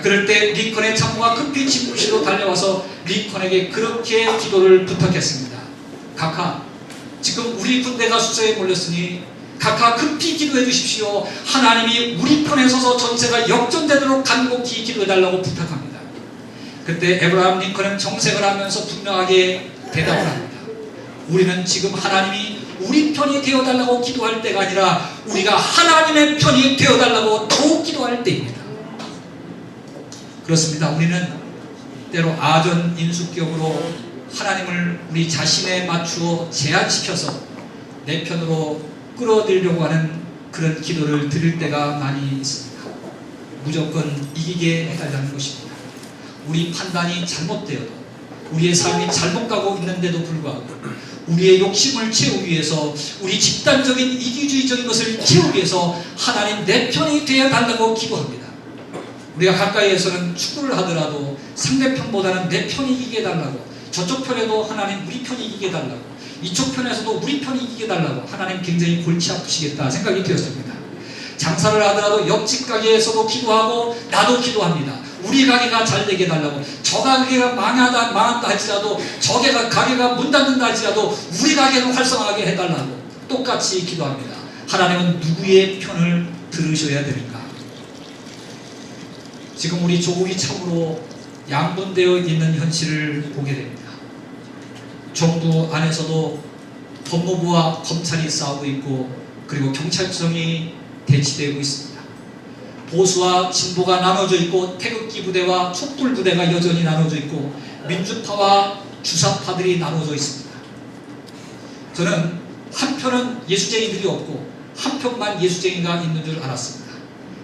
그럴 때 링컨의 참모가 급히 집무실로 달려와서 링컨에게 그렇게 기도를 부탁했습니다. 각하, 지금 우리 군대가 수세에 몰렸으니 각하 급히 기도해 주십시오. 하나님이 우리 편에 서서 전세가 역전되도록 간곡히 기도해달라고 부탁합니다. 그때 에브라함 링컨은 정색을 하면서 분명하게 대답을 합니다. 우리는 지금 하나님이 우리 편이 되어달라고 기도할 때가 아니라 우리가 하나님의 편이 되어달라고 더욱 기도할 때입니다. 그렇습니다. 우리는 때로 아전인수격으로 하나님을 우리 자신에 맞추어 제한시켜서 내 편으로 끌어들이려고 하는 그런 기도를 드릴 때가 많이 있습니다. 무조건 이기게 해달라는 것입니다. 우리 판단이 잘못되어도 우리의 삶이 잘못 가고 있는데도 불구하고 우리의 욕심을 채우기 위해서 우리 집단적인 이기주의적인 것을 채우기 위해서 하나님 내 편이 되어 달라고 기도합니다. 우리가 가까이에서는 축구를 하더라도 상대편보다는 내 편이 이기게 해달라고, 저쪽 편에도 하나님 우리 편이 이기게 해달라고, 이쪽 편에서도 우리 편이 이기게 해달라고 하나님 굉장히 골치 아프시겠다 생각이 되었습니다. 장사를 하더라도 옆집 가게에서도 기도하고 나도 기도합니다. 우리 가게가 잘 되게 해달라고. 저 가게가 망한다 할지라도 저 가게가 문 닫는다 할지라도 우리 가게를 활성화하게 해달라고 똑같이 기도합니다. 하나님은 누구의 편을 들으셔야 되는가? 지금 우리 조국이 참으로 양분되어 있는 현실을 보게 됩니다. 정부 안에서도 법무부와 검찰이 싸우고 있고 그리고 경찰청이 대치되고 있습니다. 보수와 진보가 나눠져 있고 태극기 부대와 촛불 부대가 여전히 나눠져 있고 민주파와 주사파들이 나눠져 있습니다. 저는 한편은 예수쟁이들이 없고 한편만 예수쟁이가 있는 줄 알았습니다.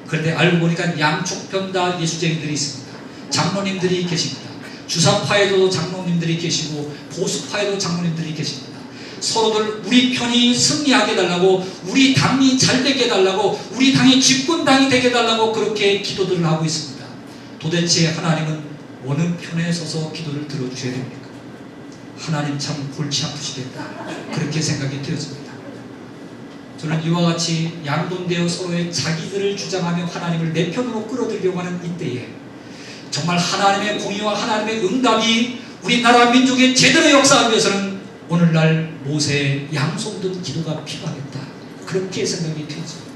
그런데 알고 보니까 양쪽 편 다 예수쟁이들이 있습니다. 장로님들이 계십니다. 주사파에도 장로님들이 계시고 보수파에도 장로님들이 계십니다. 서로들 우리 편이 승리하게 해달라고, 우리 당이 잘 되게 해달라고, 우리 당이 집권당이 되게 해달라고 그렇게 기도들을 하고 있습니다. 도대체 하나님은 어느 편에 서서 기도를 들어주셔야 됩니까? 하나님 참 골치 아프시겠다 그렇게 생각이 되었습니다. 저는 이와 같이 양분되어 서로의 자기들을 주장하며 하나님을 내 편으로 끌어들이려고 하는 이때에 정말 하나님의 공의와 하나님의 응답이 우리나라 민족의 제대로 역사하기 위해서는 오늘날 모세의 양손 든 기도가 필요하겠다 그렇게 생각이 되었습니다.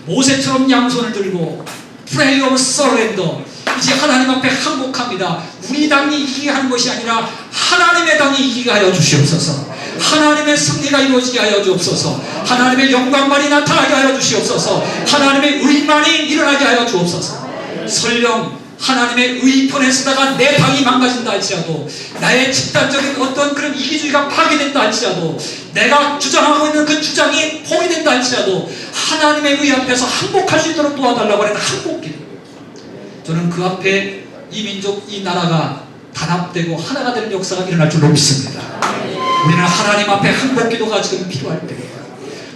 모세처럼 양손을 들고 Pray of Surrender, 이제 하나님 앞에 항복합니다. 우리 당이 이기게 하는 것이 아니라 하나님의 당이 이기게 하여 주시옵소서. 하나님의 승리가 이루어지게 하여 주옵소서. 하나님의 영광만이 나타나게 하여 주시옵소서. 하나님의 의만이 일어나게 하여 주옵소서. 설령 하나님의 의 편에 서다가 내 당이 망가진다 할지라도, 나의 집단적인 어떤 그런 이기주의가 파괴된다 할지라도, 내가 주장하고 있는 그 주장이 포기된다 할지라도 하나님의 의 앞에서 항복할 수 있도록 도와달라고 하는 항복기도, 저는 그 앞에 이 민족, 이 나라가 단합되고 하나가 되는 역사가 일어날 줄로 믿습니다. 우리는 하나님 앞에 항복기도가 지금 필요할 때입니다.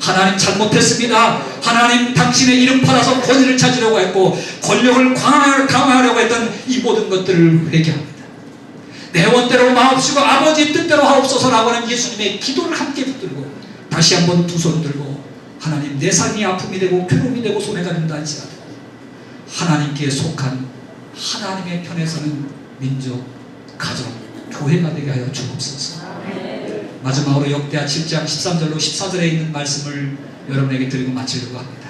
하나님 잘못했습니다. 하나님 당신의 이름 팔아서 권위를 찾으려고 했고 권력을 강화하려고 했던 이 모든 것들을 회개합니다. 내 원대로 마옵시고 아버지 뜻대로 하옵소서라고 하는 예수님의 기도를 함께 붙들고 다시 한번 두 손 들고, 하나님 내 삶이 아픔이 되고 괴로움이 되고 손해가 된다 할지라도 하나님께 속한 하나님의 편에 서는 민족, 가정, 교회가 되게 하여 주옵소서. 마지막으로 역대하 7장 13절로 14절에 있는 말씀을 여러분에게 드리고 마치려고 합니다.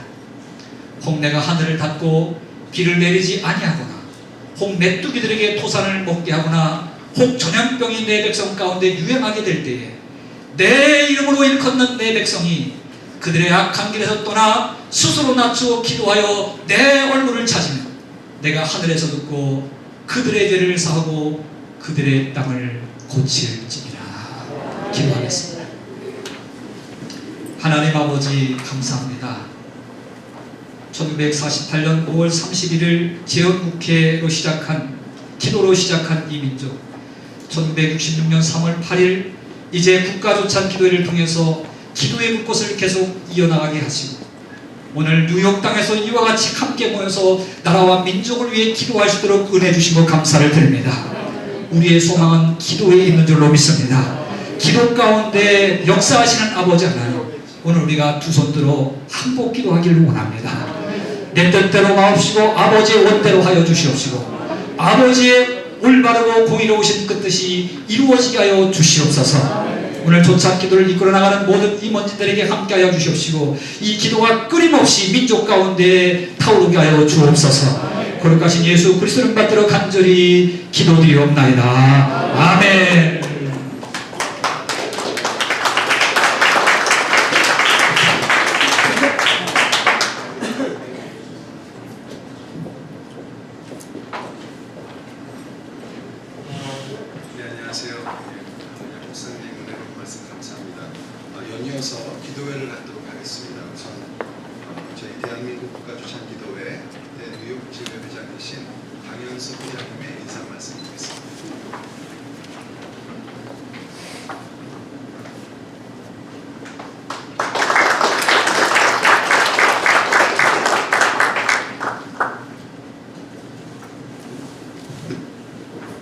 혹 내가 하늘을 닫고 비를 내리지 아니하거나, 혹 메뚜기들에게 토산을 먹게 하거나, 혹 전염병이 내 백성 가운데 유행하게 될 때에 내 이름으로 일컫는 내 백성이 그들의 악한 길에서 떠나 스스로 낮추어 기도하여 내 얼굴을 찾으면 내가 하늘에서 듣고 그들의 죄를 사하고 그들의 땅을 고칠지니라. 기도하겠습니다. 하나님 아버지 감사합니다. 1948년 5월 31일 재헌국회로 시작한, 기도로 시작한 이 민족, 1966년 3월 8일 이제 국가조찬 기도회를 통해서 기도의 불꽃을 계속 이어나가게 하시고, 오늘 뉴욕 땅에서 이와 같이 함께 모여서 나라와 민족을 위해 기도할 수 있도록 은혜 주신 것 감사를 드립니다. 우리의 소망은 기도에 있는 줄로 믿습니다. 기도 가운데 역사하시는 아버지 하나님, 오늘 우리가 두 손 들어 항복 기도하기를 원합니다. 내 뜻대로 마옵시고 아버지의 원대로 하여 주시옵시고 아버지의 올바르고 공의로우신 그 뜻이 이루어지게 하여 주시옵소서. 오늘 조차 기도를 이끌어 나가는 모든 임원진들에게 함께하여 주시옵시고 이 기도가 끊임없이 민족 가운데 타오르게 하여 주옵소서. 거룩하신 예수 그리스도를 받들어 간절히 기도드리옵나이다. 아멘. 네, 안녕하세요. 목사님 은혜로 말씀 감사합니다. 연이어서 기도회를 갖도록 하겠습니다. 우선 저희 대한민국 국가주찬기도회 뉴욕 지회장이신 강현석 회장님의 인사 말씀드리겠습니다.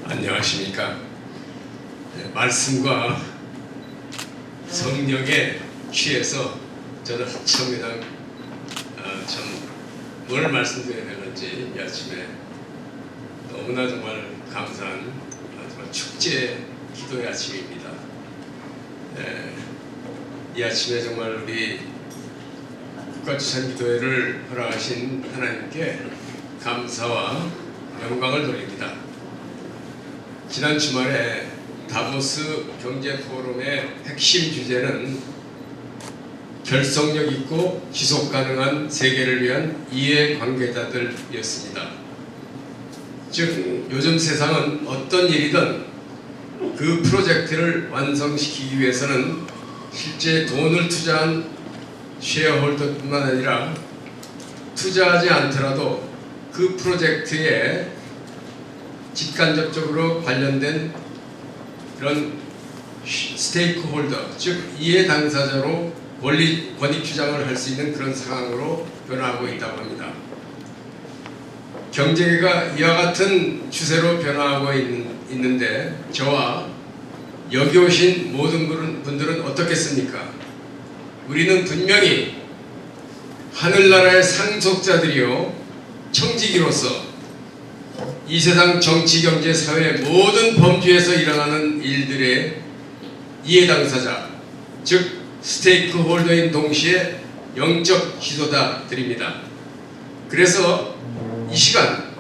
안녕하십니까. 말씀과 성령에 취해서 저는 한참 그냥 참 뭘 말씀드려야 되는지 이 아침에 너무나 정말 감사한 정말 축제 기도의 아침입니다. 이 아침에 정말 우리 국가주찬기도회를 허락하신 하나님께 감사와 영광을 돌립니다. 지난 주말에 다보스 경제포럼의 핵심 주제는 결속력 있고 지속 가능한 세계를 위한 이해관계자들이었습니다. 즉 요즘 세상은 어떤 일이든 그 프로젝트를 완성시키기 위해서는 실제 돈을 투자한 쉐어홀더뿐만 아니라 투자하지 않더라도 그 프로젝트에 직간접적으로 관련된 그런 스테이크홀더, 즉 이해 당사자로 권익 주장을 할 수 있는 그런 상황으로 변화하고 있다고 합니다. 경제가 이와 같은 추세로 변화하고 있는데 저와 여기 오신 모든 분들은 어떻겠습니까? 우리는 분명히 하늘나라의 상속자들이요 청지기로서 이 세상 정치, 경제, 사회 모든 범주에서 일어나는 일들의 이해 당사자, 즉 스테이크홀더인 동시에 영적 지도자들입니다. 그래서 이 시간,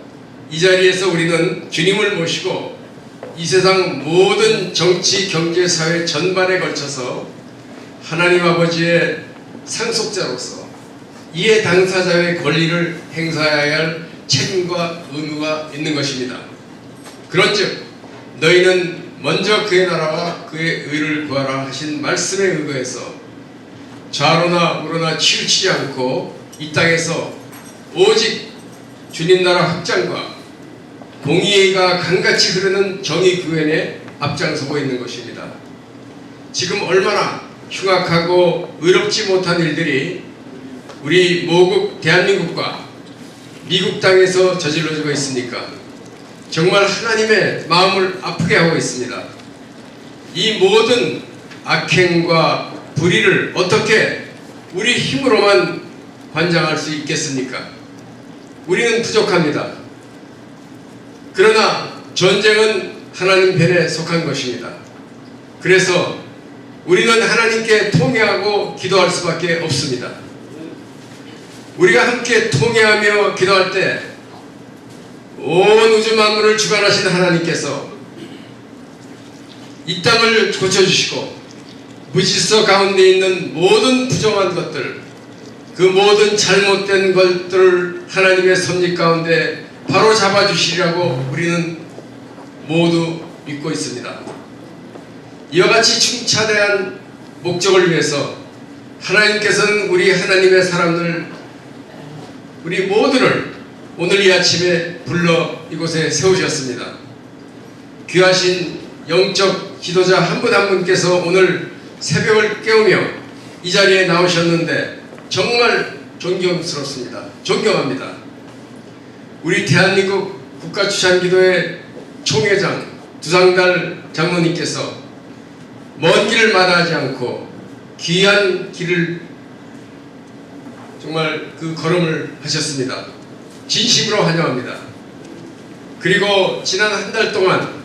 이 자리에서 우리는 주님을 모시고 이 세상 모든 정치, 경제, 사회 전반에 걸쳐서 하나님 아버지의 상속자로서 이해 당사자의 권리를 행사해야 할 책임과 의무가 있는 것입니다. 그런즉 너희는 먼저 그의 나라와 그의 의를 구하라 하신 말씀에 의거해서 좌로나 우로나 치우치지 않고 이 땅에서 오직 주님 나라 확장과 공의가 강같이 흐르는 정의 구현에 앞장서고 있는 것입니다. 지금 얼마나 흉악하고 의롭지 못한 일들이 우리 모국 대한민국과 미국 땅에서 저질러지고 있습니까? 정말 하나님의 마음을 아프게 하고 있습니다. 이 모든 악행과 불의를 어떻게 우리 힘으로만 관장할 수 있겠습니까? 우리는 부족합니다. 그러나 전쟁은 하나님 편에 속한 것입니다. 그래서 우리는 하나님께 통회하고 기도할 수밖에 없습니다. 우리가 함께 통회하며 기도할 때 온 우주 만물을 주관하신 하나님께서 이 땅을 고쳐주시고 무질서 가운데 있는 모든 부정한 것들, 그 모든 잘못된 것들을 하나님의 섭리 가운데 바로 잡아주시리라고 우리는 모두 믿고 있습니다. 이와 같이 충차대한 목적을 위해서 하나님께서는 우리 하나님의 사람들, 우리 모두를 오늘 이 아침에 불러 이곳에 세우셨습니다. 귀하신 영적 지도자 한 분 한 분께서 오늘 새벽을 깨우며 이 자리에 나오셨는데 정말 존경스럽습니다. 존경합니다. 우리 대한민국 국가주찬기도회 총회장 두상달 장로님께서 먼 길을 마다하지 않고 귀한 길을 정말 그 걸음을 하셨습니다. 진심으로 환영합니다. 그리고 지난 한 달 동안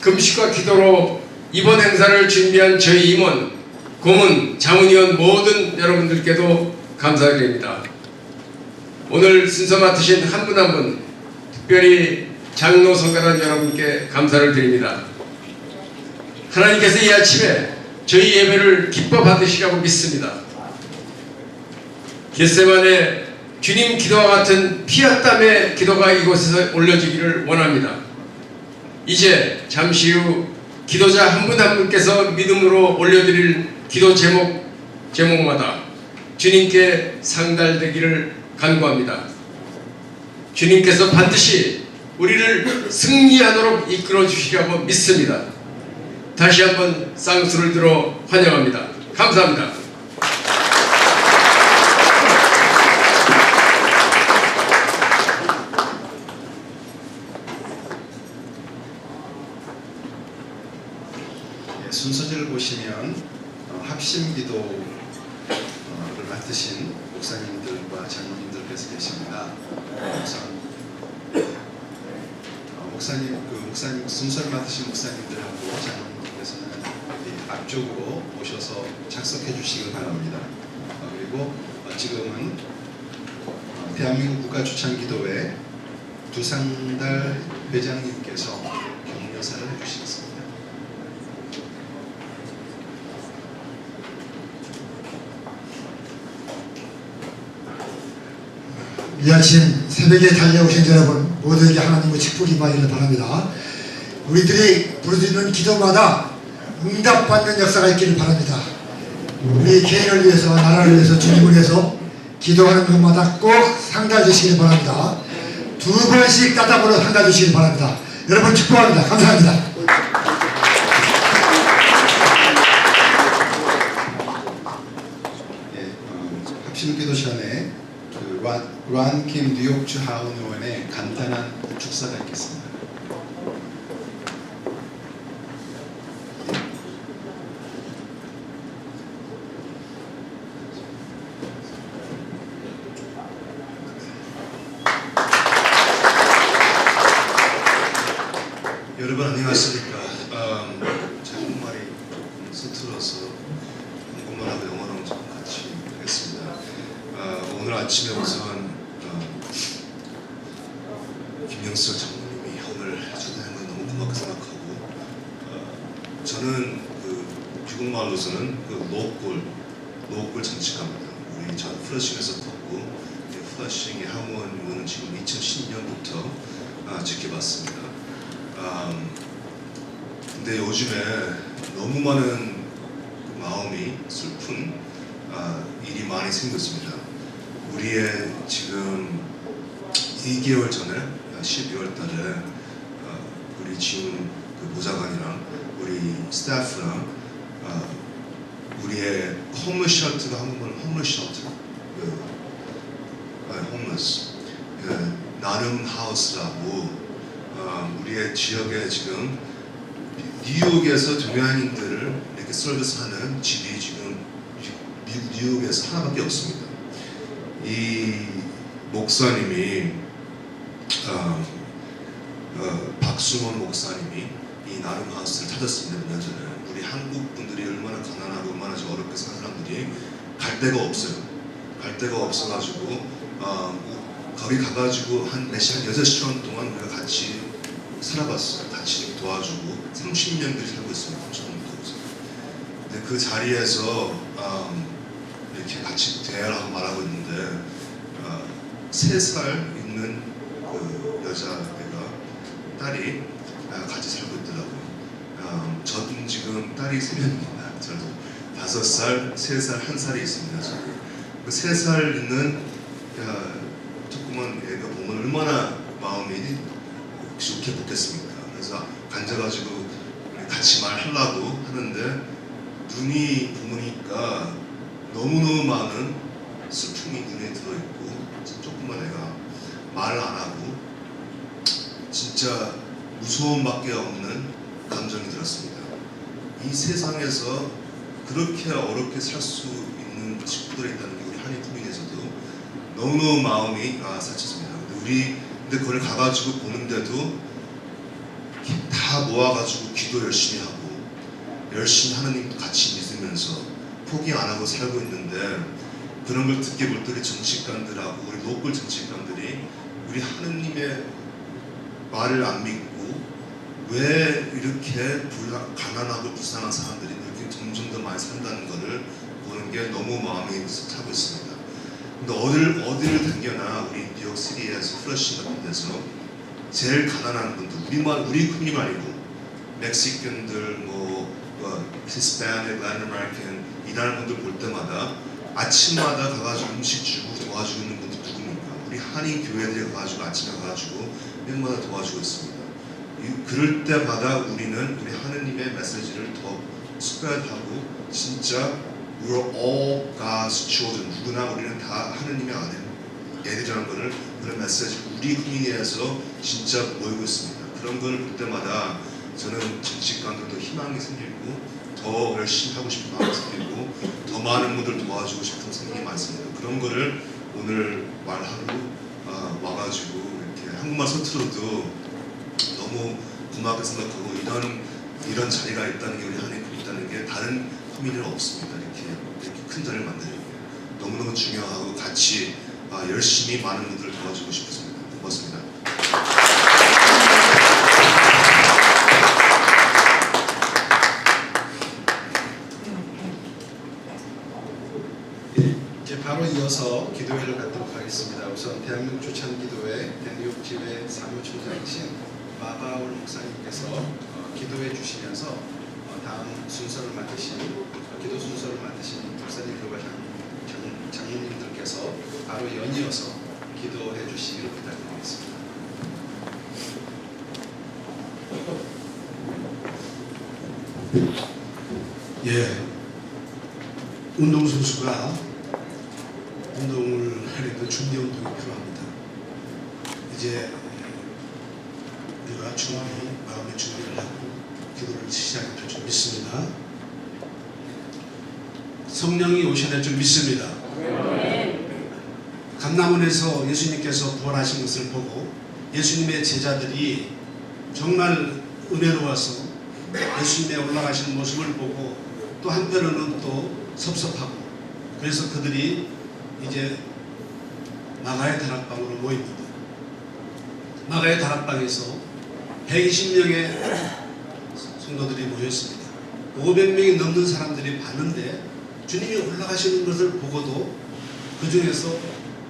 금식과 기도로 이번 행사를 준비한 저희 임원, 고문, 자문위원 모든 여러분들께도 감사드립니다. 오늘 순서 맡으신 한 분 한 분, 특별히 장로 성가단 여러분께 감사를 드립니다. 하나님께서 이 아침에 저희 예배를 기뻐 받으시라고 믿습니다. 겟세마네 주님 기도와 같은 피와 땀의 기도가 이곳에서 올려지기를 원합니다. 이제 잠시 후 기도자 한 분 한 분께서 믿음으로 올려드릴 기도 제목마다 주님께 상달되기를 간구합니다. 주님께서 반드시 우리를 승리하도록 이끌어 주시라고 믿습니다. 다시 한번 쌍수를 들어 환영합니다. 감사합니다. 예, 순서지를 보시면 합심기도를 맡으신 목사님들과 장로님들께서 계십니다. 우선 목사님 순서를 맡으신 목사님들하고 장로님께서는 앞쪽으로 오셔서 착석해 주시길 바랍니다. 그리고 지금은 대한민국 국가주창기도회 두상달 회장님께서 격려사를 해주시겠습니다. 이 아침 새벽에 달려오신 여러분 모두에게 하나님의 축복이 임하기를 바랍니다. 우리들이 부르짖는 기도마다 응답받는 역사가 있기를 바랍니다. 우리 개인을 위해서, 나라를 위해서, 주님을 위해서 기도하는 것마다 꼭 상달해 주시길 바랍니다. 2번씩 따닥으로 상달해 주시길 바랍니다. 여러분 축복합니다. 감사합니다. 합심기도 전에 란킴 뉴욕주 하원 의원의 간단한 축사가 있겠습니다. 여러분 안녕하십니까. 제 한국말이 서툴러서 한국말하고 영어랑 좀 같이 하겠습니다. 오늘 아침에 우선 김영석 장로님이 오늘 초대한 건 너무 고맙게 생각하고 저는 그 중국말로서는 그 로골 정치가입니다. 우리 전 플러싱에서 떴고 플러싱의 하원 의원은 지금 2010년부터 지켜봤습니다. 근데 요즘에 너무 많은 마음이 슬픈 일이 많이 생겼습니다. 우리의 지금 2개월 전에 12월 달에 우리 지금 그 보좌관이랑 우리 스태프랑 우리의 홈리스 쉘터가 한국말 홈리스 쉘터 홈리스 나눔 하우스라고 우리의 지역에 지금 뉴욕에서 동양인들을 이렇게 서비스하는 집이 지금 미국 뉴욕에서 하나밖에 없습니다. 이 목사님이 박수원 목사님이 이 나눔 하우스를 찾았습니다. 몇 년 전에 우리 한국 분들이 얼마나 가난하고 얼마나 어렵게 사는 사람들이 갈 데가 없어요. 갈 데가 없어가지고 거기 가가지고 한 6시간 동안 우리가 같이 살아봤어요. 같이 도와주고 30년들이 살고 있습니다. 근데 그 자리에서 이렇게 같이 대화를 하고 말하고 있는데 3살 있는 그 여자애가 딸이 같이 살고 있더라고요. 저는 지금 딸이 3명입니다. 저도 5살, 3살, 1살이 있습니다. 그 3살 있는 조그만 애가 보면 얼마나 마음이 좋게 붙겠습니까? 그래서 앉아가지고 같이 말하려고 하는데 눈이 부으니까 너무너무 많은 슬픔이 눈에 들어있고 조그만 애가 말을 안 하고 진짜 무서움밖에 없는 감정이 들었습니다. 이 세상에서 그렇게 어렵게 살 수 있는 친구들이 있다는 게 우리 한인 국민에서도 너무너무 마음이 사쳤습니다. 근데 그걸 가가지고 보는데도 다 모아가지고 기도 열심히 하고 열심히 하나님 같이 믿으면서 포기 안 하고 살고 있는데, 그런 걸 듣게 볼 때 우리 정치관들하고 우리 로컬 정치관들이 우리 하느님의 말을 안 믿고 왜 이렇게 가난하고 불쌍한 사람들이 이렇게 점점 더 많이 산다는 것을 보는 게 너무 마음이 타고 있습니다. 근데 어디를 당겨나 우리 뉴욕시티에서 플러싱 같은 데서 제일 가난한 분들, 우리 국민 아니고 멕시칸들, 히스패닉, 라틴 아메리칸 일하는 분들 볼 때마다 아침마다 가가지고 음식 주고 도와주고 있는 분들 누굽니까? 우리 한인 교회들에 가가지고 아침에 가가지고 매일마다 도와주고 있습니다. 그럴 때마다 우리는 우리 하느님의 메시지를 더 스프레드하고, 진짜 We're all God's children. 누구나 우리는 다 하느님의 애들이라는 것을, 그런 메시지 우리 국민에서 진짜 모이고 있습니다. 그런 걸 볼 때마다 저는 정치관들도 희망이 생기고 더 열심히 하고 싶은 마음이 생기고 더 많은 분들 도와주고 싶은 생각이 많습니다. 그런 거를 오늘 말하고 와가지고 이렇게 한국말 서투러도 너무 고맙게 생각하고, 이런 자리가 있다는 게, 우리 하나님이 있다는 게 다른 국민은 없습니다. 이렇게 큰 자리를 만드는 게 너무너무 중요하고 같이 열심히 많은 분들을 도와주고 싶습니다. 고맙습니다. 이제 바로 이어서 기도회를 갖도록 하겠습니다. 우선 대한민국 주찬기도회 대뉴욕 지회 사무총장이신 마바울 목사님께서 기도해 주시면서 다음 순서를 맡으신 기도 순서를 맡으신 목사님들과 장로님들께서 바로 연이어서 기도해 주시기를 부탁드리겠습니다. 운동선수가 운동을 하려면 준비 운동이 필요합니다. 이제 우리가 충분히 마음의 준비를 하고 기도를 시작할 줄 믿습니다. 성령이 오셔야 줄 믿습니다. 감람원에서 예수님께서 부활하신 것을 보고 예수님의 제자들이 정말 은혜로워서 예수님의 올라가시는 모습을 보고, 또 한편으로는 또 섭섭하고, 그래서 그들이 이제 마가의 다락방으로 모입니다. 마가의 다락방에서 120명의 성도들이 모였습니다. 500명이 넘는 사람들이 봤는데 주님이 올라가시는 것을 보고도 그 중에서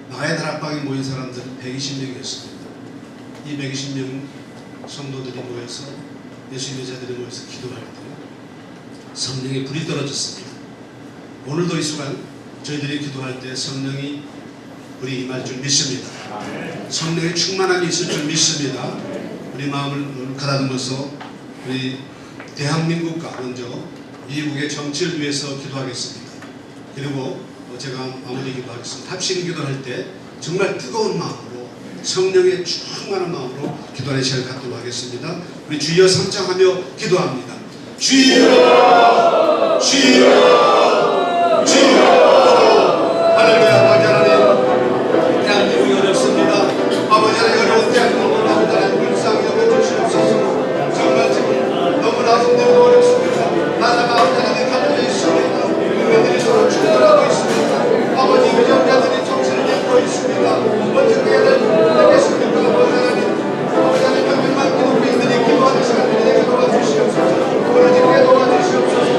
마가의 다락방에 모인 사람들은 120명이었습니다. 이 120명 성도들이 모여서, 예수님의 제자들이 모여서 기도할 때 성령의 불이 떨어졌습니다. 오늘도 이 순간 저희들이 기도할 때 성령이 불이 임할 줄 믿습니다. 성령의 충만함이 있을 줄 믿습니다. 우리 마음을 가다듬어서 우리 대한민국과 먼저 미국의 정치를 위해서 기도하겠습니다. 그리고 제가 마무리 기도하겠습니다. 합심 기도할 때 정말 뜨거운 마음으로, 성령의 충만한 마음으로 기도하는 시간을 갖도록 하겠습니다. 우리 주여 성장하며 기도합니다. 주여, 주여, 주여. 할렐루야. 아버지 하나님, 대한민국이 어렵습니다. 아버지 하나님, 어려운 대한민국을 하나님 불쌍히 여겨주시옵소서. 정말 지금 너무나 힘들고 어렵습니다. 나라가 아버지 하나님 가려져 있습니다. 국민들이 서로 충돌하고 있습니다. 아버지 위정자들이 정신을 잃고 있습니다. 어떻게 해야 되겠습니까? 아버지 하나님, 몇몇만 기독교인들이 기도하는 시간들이 되게 도와주시옵소서. 부르짖게 도와주시옵소서.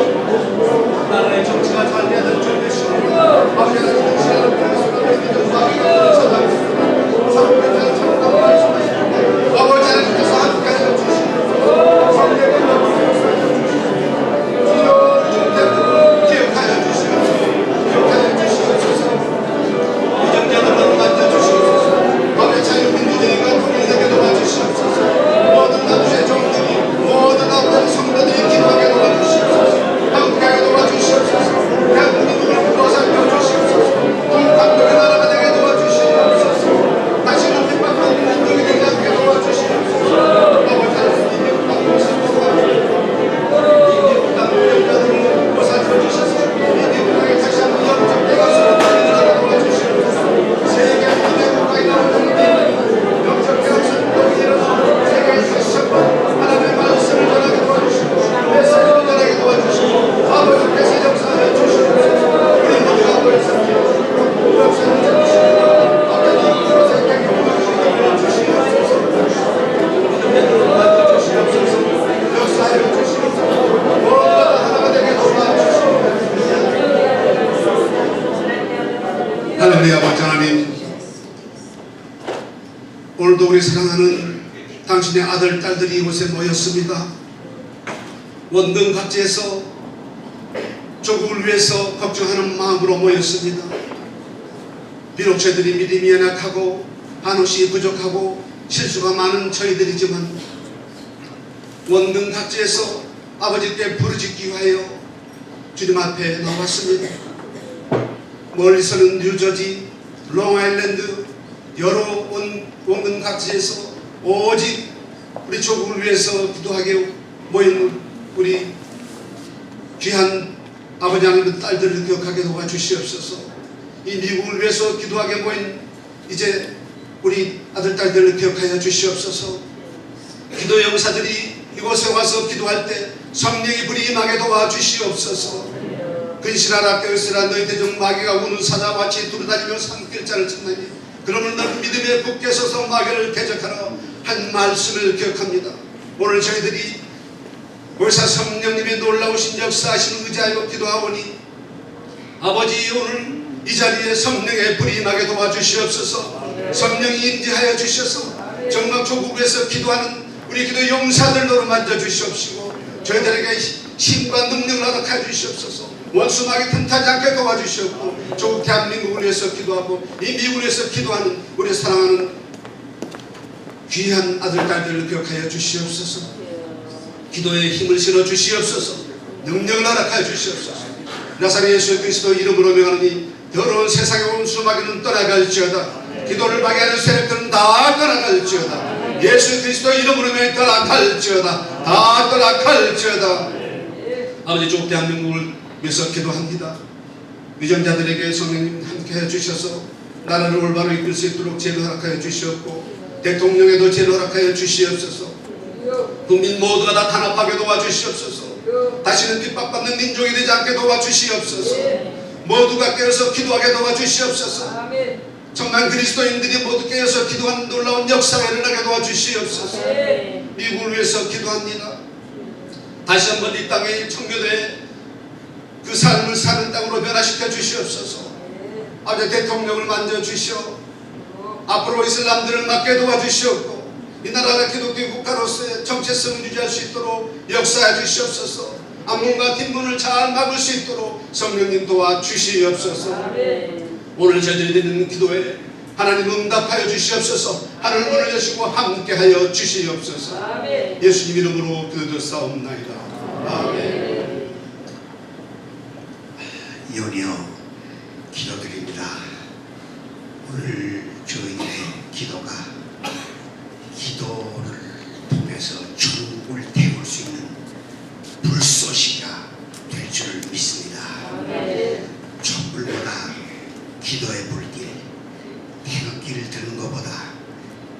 오늘도 우리 사랑하는 당신의 아들, 딸들이 이곳에 모였습니다. 원등 각지에서 조국을 위해서 걱정하는 마음으로 모였습니다. 비록 저희들이 믿음이 연약하고 한없이 부족하고 실수가 많은 저희들이지만 원등 각지에서 아버지께 부르짖기 위하여 주님 앞에 나왔습니다. 멀리서는 뉴저지, 롱아일랜드 여러 원등 각지에서 오직 우리 조국을 위해서 기도하게 모인 우리 귀한 아버지 하나님 딸들을 기억하게 도와주시옵소서. 이 미국을 위해서 기도하게 모인 이제 우리 아들 딸들을 기억하여 주시옵소서. 기도 용사들이 이곳에 와서 기도할 때 성령의 불이 임하게 도와주시옵소서. 근신하라 깨어있으라 너희 대적 마귀가 우는 사자와 같이 두루다니며 산길자를 찾나니 그러면 너는 믿음에 굳게 서서 마귀를 대적하라 한 말씀을 기억합니다. 오늘 저희들이 보혜사 성령님의 놀라우신 역사하심을 의지하여 기도하오니 아버지 오늘 이 자리에 성령의 불이 임하게 도와주시옵소서. 성령이 임재하여 주셔서 정말 조국에서 기도하는 우리 기도 용사들로 만져주시옵시고 저희들에게 힘과 능력을 허락해 주시옵소서. 원수마귀 틈타지 않게 도와주시옵고 조국 대한민국을 위해서 기도하고 이 미국을 위해서 기도하는 우리 사랑하는 귀한 아들 딸들을 기억하여 주시옵소서. 기도에 힘을 실어 주시옵소서. 능력을 허락하여 주시옵소서. 나사렛 예수 그리스도 이름으로 명하노니 더러운 세상의 원수마귀는 떠나갈지어다. 기도를 방해하는 세력들은 다 떠나갈지어다. 예수 그리스도 이름으로 명하니 떠나갈지어다. 다 떠나갈지어다. 아버지 조국 대한민국을 위해서 기도합니다. 위정자들에게 성령님 함께해 주셔서 나라를 올바로 이끌 수 있도록 제를 허락하여 주시옵고 대통령에도 제를 허락하여 주시옵소서. 국민 모두가 다 단합하게 도와주시옵소서. 다시는 핍박받는 민족이 되지 않게 도와주시옵소서. 모두가 깨어서 기도하게 도와주시옵소서. 정말 그리스도인들이 모두 깨어서 기도하는 놀라운 역사가 일어나게 도와주시옵소서. 미국을 위해서 기도합니다. 다시 한번 이 땅의 청교도에 그 삶을 사는 땅으로 변화시켜 주시옵소서. 아버지 대통령을 만져주시오. 앞으로 이슬람들을 맡게 도와주시옵고 이 나라가 기독교 국가로서의 정체성을 유지할 수 있도록 역사해 주시옵소서. 앞문과 뒷문을 잘 막을 수 있도록 성령님 도와주시옵소서. 오늘 저희들이 드리는 기도에 하나님 응답하여 주시옵소서. 하늘 문을 여시고 함께하여 주시옵소서. 예수님 이름으로 기도드렸사옵나이다. 아멘. 연이어 기도드립니다. 오늘 저희의 기도가 기도를 통해서 천국을 태울 수 있는 불쏘시가 될 줄 믿습니다. 촛불보다 기도의 불길, 태극기를 드는 것보다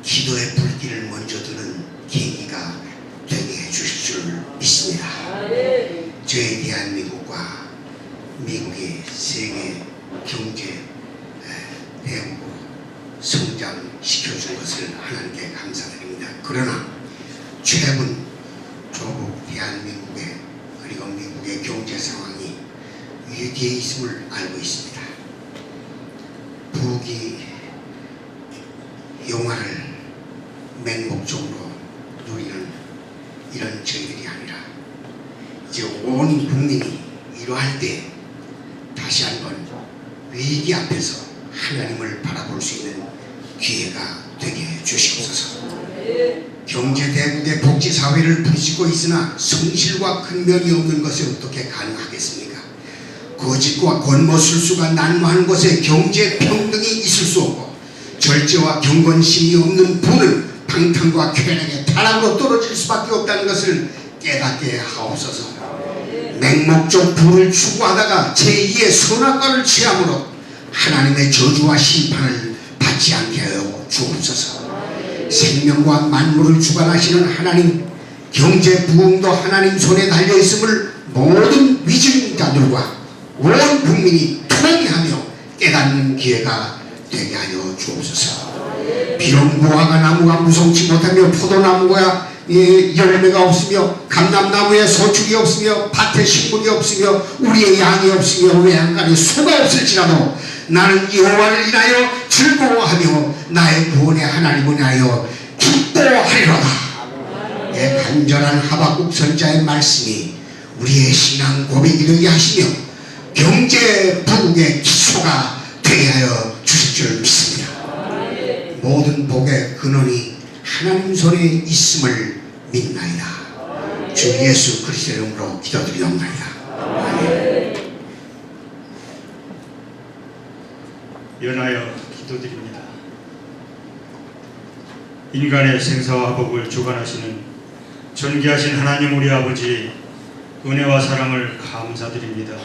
기도의 불길을 먼저 드는 계기가 되게 해주실 줄 믿습니다. 저희 대한민국과 미국의 세계 경제 대국으로 성장시켜준 것을 하나님께 감사드립니다. 그러나 최근 조국 대한민국의 그리고 미국의 경제 상황이 위기에 있음을 알고 있습니다. 북이 영화를 맹목적으로 누리는 이런 저희들이 아니라 이제 온 국민이 이러할 때 다시 한번 위기 앞에서 하나님을 바라볼 수 있는 기회가 되게 해주시옵소서. 경제대국의 복지사회를 부르짖고 있으나 성실과 근면이 없는 것이 어떻게 가능하겠습니까? 거짓과 권모술수가 난무하는 곳에 경제평등이 있을 수 없고 절제와 경건심이 없는 부는 방탕과 쾌락의 타락으로 떨어질 수밖에 없다는 것을 깨닫게 하옵소서. 맹목적 부를 추구하다가 제2의 선악과를 취함으로 하나님의 저주와 심판을 받지 않게 하여 주옵소서. 생명과 만물을 주관하시는 하나님, 경제 부흥도 하나님 손에 달려있음을 모든 위증자들과 온 국민이 통일하며 깨닫는 기회가 되게 하여 주옵소서. 비록 무화과 나무가 무성치 못하며 포도나무가 열매가 없으며 감람나무에 소축이 없으며 밭에 식물이 없으며 우리의 양이 없으며 외양간에 소가 없을지라도 나는 여호와를 인하여 즐거워하며 나의 구원의 하나님을 인하여 기뻐하리로다. 내 간절한 하박국 선자의 말씀이 우리의 신앙 고백이 되게 하시며 경제 부흥의 기초가 되게 하여 주실 줄 믿습니다. 모든 복의 근원이 하나님 손에 있음을 믿나이다. 주 예수 그리스도의 이름으로 기도드리옵나이다. 아멘. 연하여 기도드립니다. 인간의 생사와 복을 주관하시는 존귀하신 하나님 우리 아버지, 은혜와 사랑을 감사드립니다.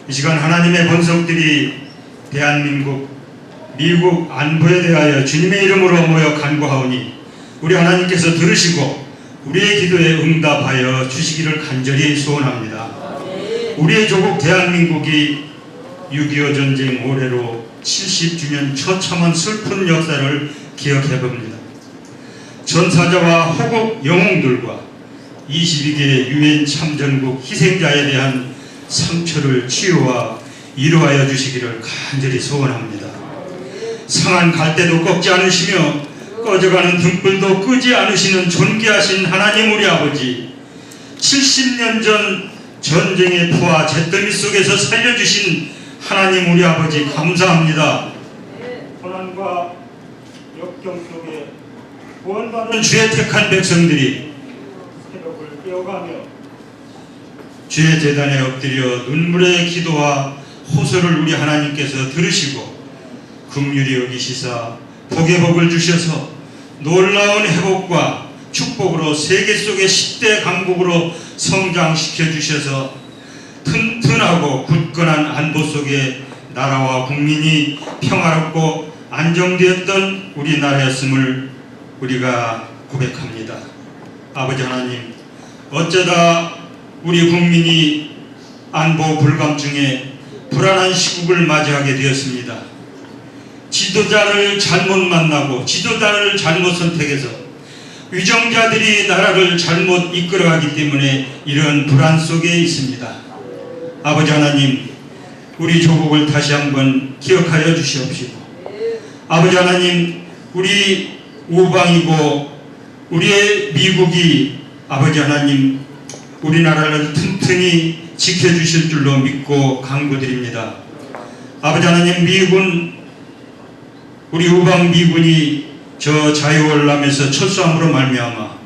이 시간 하나님의 본성들이 대한민국, 미국 안보에 대하여 주님의 이름으로 모여 간구하오니 우리 하나님께서 들으시고 우리의 기도에 응답하여 주시기를 간절히 소원합니다. 우리의 조국 대한민국이 6.25 전쟁 올해로 70주년 처참한 슬픈 역사를 기억해봅니다. 전사자와 호국 영웅들과 22개 유엔 참전국 희생자에 대한 상처를 치유와 이루하여 주시기를 간절히 소원합니다. 상한 갈대도 꺾지 않으시며 꺼져가는 등불도 끄지 않으시는 존귀하신 하나님 우리 아버지, 70년 전 전쟁의 포와 잿더미 속에서 살려주신 하나님 우리 아버지 감사합니다. 고난과 역경 속에 구원받은 주의 택한 백성들이 새벽을 깨어가며 주의 제단에 엎드려 눈물의 기도와 호소를 우리 하나님께서 들으시고 긍휼히 여기시사 복의 복을 주셔서 놀라운 회복과 축복으로 세계 속의 10대 강국으로 성장시켜 주셔서 튼튼하고 굳건한 안보 속에 나라와 국민이 평화롭고 안정되었던 우리나라였음을 우리가 고백합니다. 아버지 하나님, 어쩌다 우리 국민이 안보 불감증에 불안한 시국을 맞이하게 되었습니다. 지도자를 잘못 만나고 지도자를 잘못 선택해서 위정자들이 나라를 잘못 이끌어가기 때문에 이런 불안 속에 있습니다. 아버지 하나님, 우리 조국을 다시 한번 기억하여 주시옵시고, 아버지 하나님, 우리 우방이고 우리의 미국이 아버지 하나님 우리나라를 튼튼히 지켜주실 줄로 믿고 간구드립니다. 아버지 하나님, 미군, 우리 우방 미군이 저 자유월남에서 철수함으로 말미암아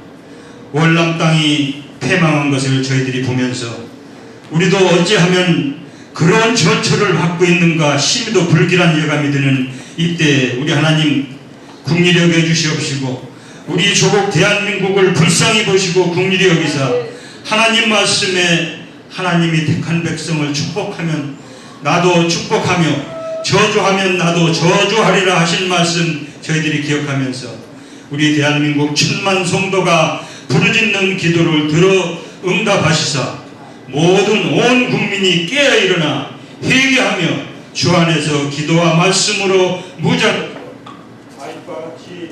월남 땅이 패망한 것을 저희들이 보면서 우리도 어찌하면 그런 절처를 받고 있는가 심히도 불길한 예감이 드는 이때 우리 하나님 긍휼히 여겨 주시옵시고 우리 조국 대한민국을 불쌍히 보시고 긍휼히 여기사 하나님 말씀에 하나님이 택한 백성을 축복하면 나도 축복하며 저주하면 나도 저주하리라 하신 말씀 저희들이 기억하면서 우리 대한민국 천만 성도가 부르짖는 기도를 들어 응답하시사 모든 온 국민이 깨어 일어나 회개하며 주 안에서 기도와 말씀으로 무장 아이같이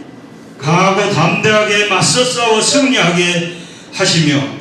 강하고 담대하게 맞서 싸워 승리하게 하시며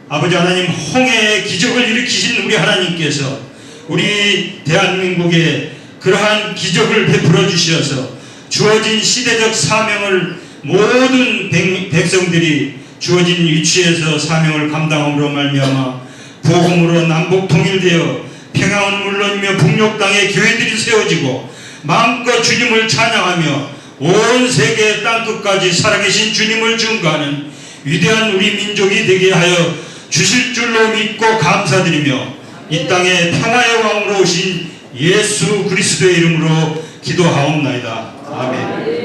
아버지 하나님, 홍해의 기적을 일으키신 우리 하나님께서 우리 대한민국에 그러한 기적을 베풀어 주셔서 주어진 시대적 사명을 모든 백성들이 주어진 위치에서 사명을 감당함으로 말미암아 복음으로 남북 통일되어 평양은 물론이며 북녘 땅에 교회들이 세워지고 마음껏 주님을 찬양하며 온 세계 땅끝까지 살아계신 주님을 증거하는 위대한 우리 민족이 되게 하여 주실 줄로 믿고 감사드리며 이 땅에 평화의 왕으로 오신 예수 그리스도의 이름으로 기도하옵나이다. 아멘.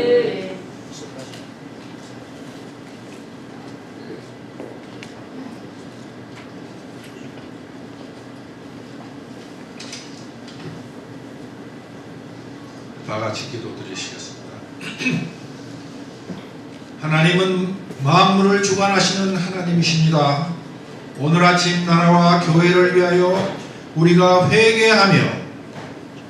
다 같이 기도드리시겠습니다. 하나님은 만물을 주관하시는 하나님이십니다. 오늘 아침 나라와 교회를 위하여 우리가 회개하며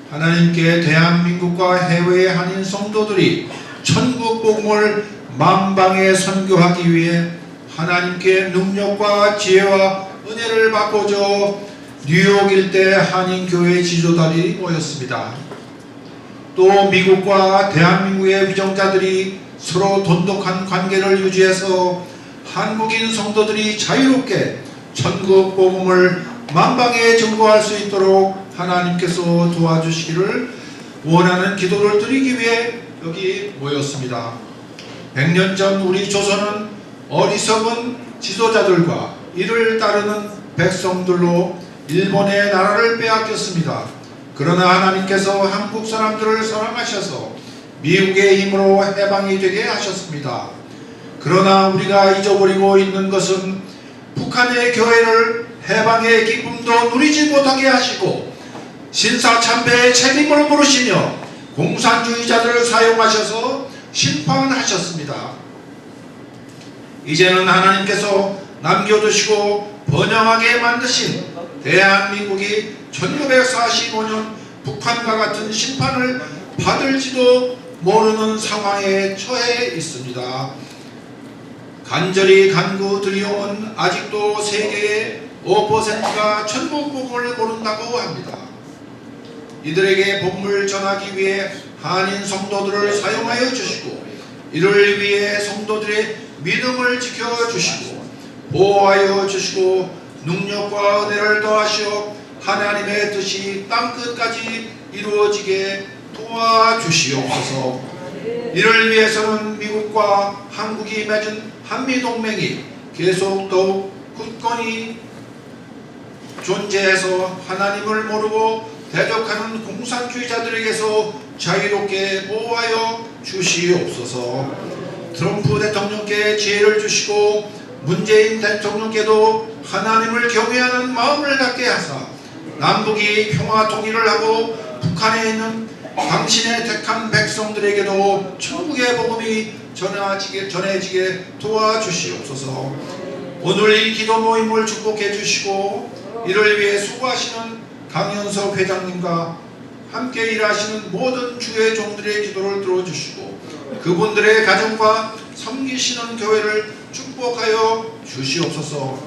하나님께 대한민국과 해외의 한인 성도들이 천국 복음을 만방에 선교하기 위해 하나님께 능력과 지혜와 은혜를 바꿔줘 뉴욕 일대 한인교회 지도자들이 모였습니다. 또 미국과 대한민국의 위정자들이 서로 돈독한 관계를 유지해서 한국인 성도들이 자유롭게 천국 복음을 만방에 증거할 수 있도록 하나님께서 도와주시기를 원하는 기도를 드리기 위해 여기 모였습니다. 100년 전 우리 조선은 어리석은 지도자들과 이를 따르는 백성들로 일본의 나라를 빼앗겼습니다. 그러나 하나님께서 한국 사람들을 사랑하셔서 미국의 힘으로 해방이 되게 하셨습니다. 그러나 우리가 잊어버리고 있는 것은 북한의 교회를 해방의 기쁨도 누리지 못하게 하시고 신사참배의 책임을 물으시며 공산주의자들을 사용하셔서 심판하셨습니다. 이제는 하나님께서 남겨두시고 번영하게 만드신 대한민국이 1945년 북한과 같은 심판을 받을지도 모르는 상황에 처해 있습니다. 간절히 간구드리오는 아직도 세계의 5%가 천국 복음을 모른다고 합니다. 이들에게 복음을 전하기 위해 한인 성도들을 사용하여 주시고 이를 위해 성도들의 믿음을 지켜주시고 보호하여 주시고 능력과 은혜를 더하시어 하나님의 뜻이 땅끝까지 이루어지게 도와주시옵소서. 이를 위해서는 미국과 한국이 맺은 한미동맹이 계속 더욱 굳건히 존재해서 하나님을 모르고 대적하는 공산주의자들에게서 자유롭게 보호하여 주시옵소서. 트럼프 대통령께 지혜를 주시고 문재인 대통령께도 하나님을 경외하는 마음을 갖게 하사 남북이 평화 통일을 하고 북한에 있는 당신의 택한 백성들에게도 천국의 복음이 전해지게 도와주시옵소서. 오늘 이 기도 모임을 축복해 주시고 이를 위해 수고하시는 강현석 회장님과 함께 일하시는 모든 주의 종들의 기도를 들어주시고 그분들의 가정과 섬기시는 교회를 축복하여 주시옵소서.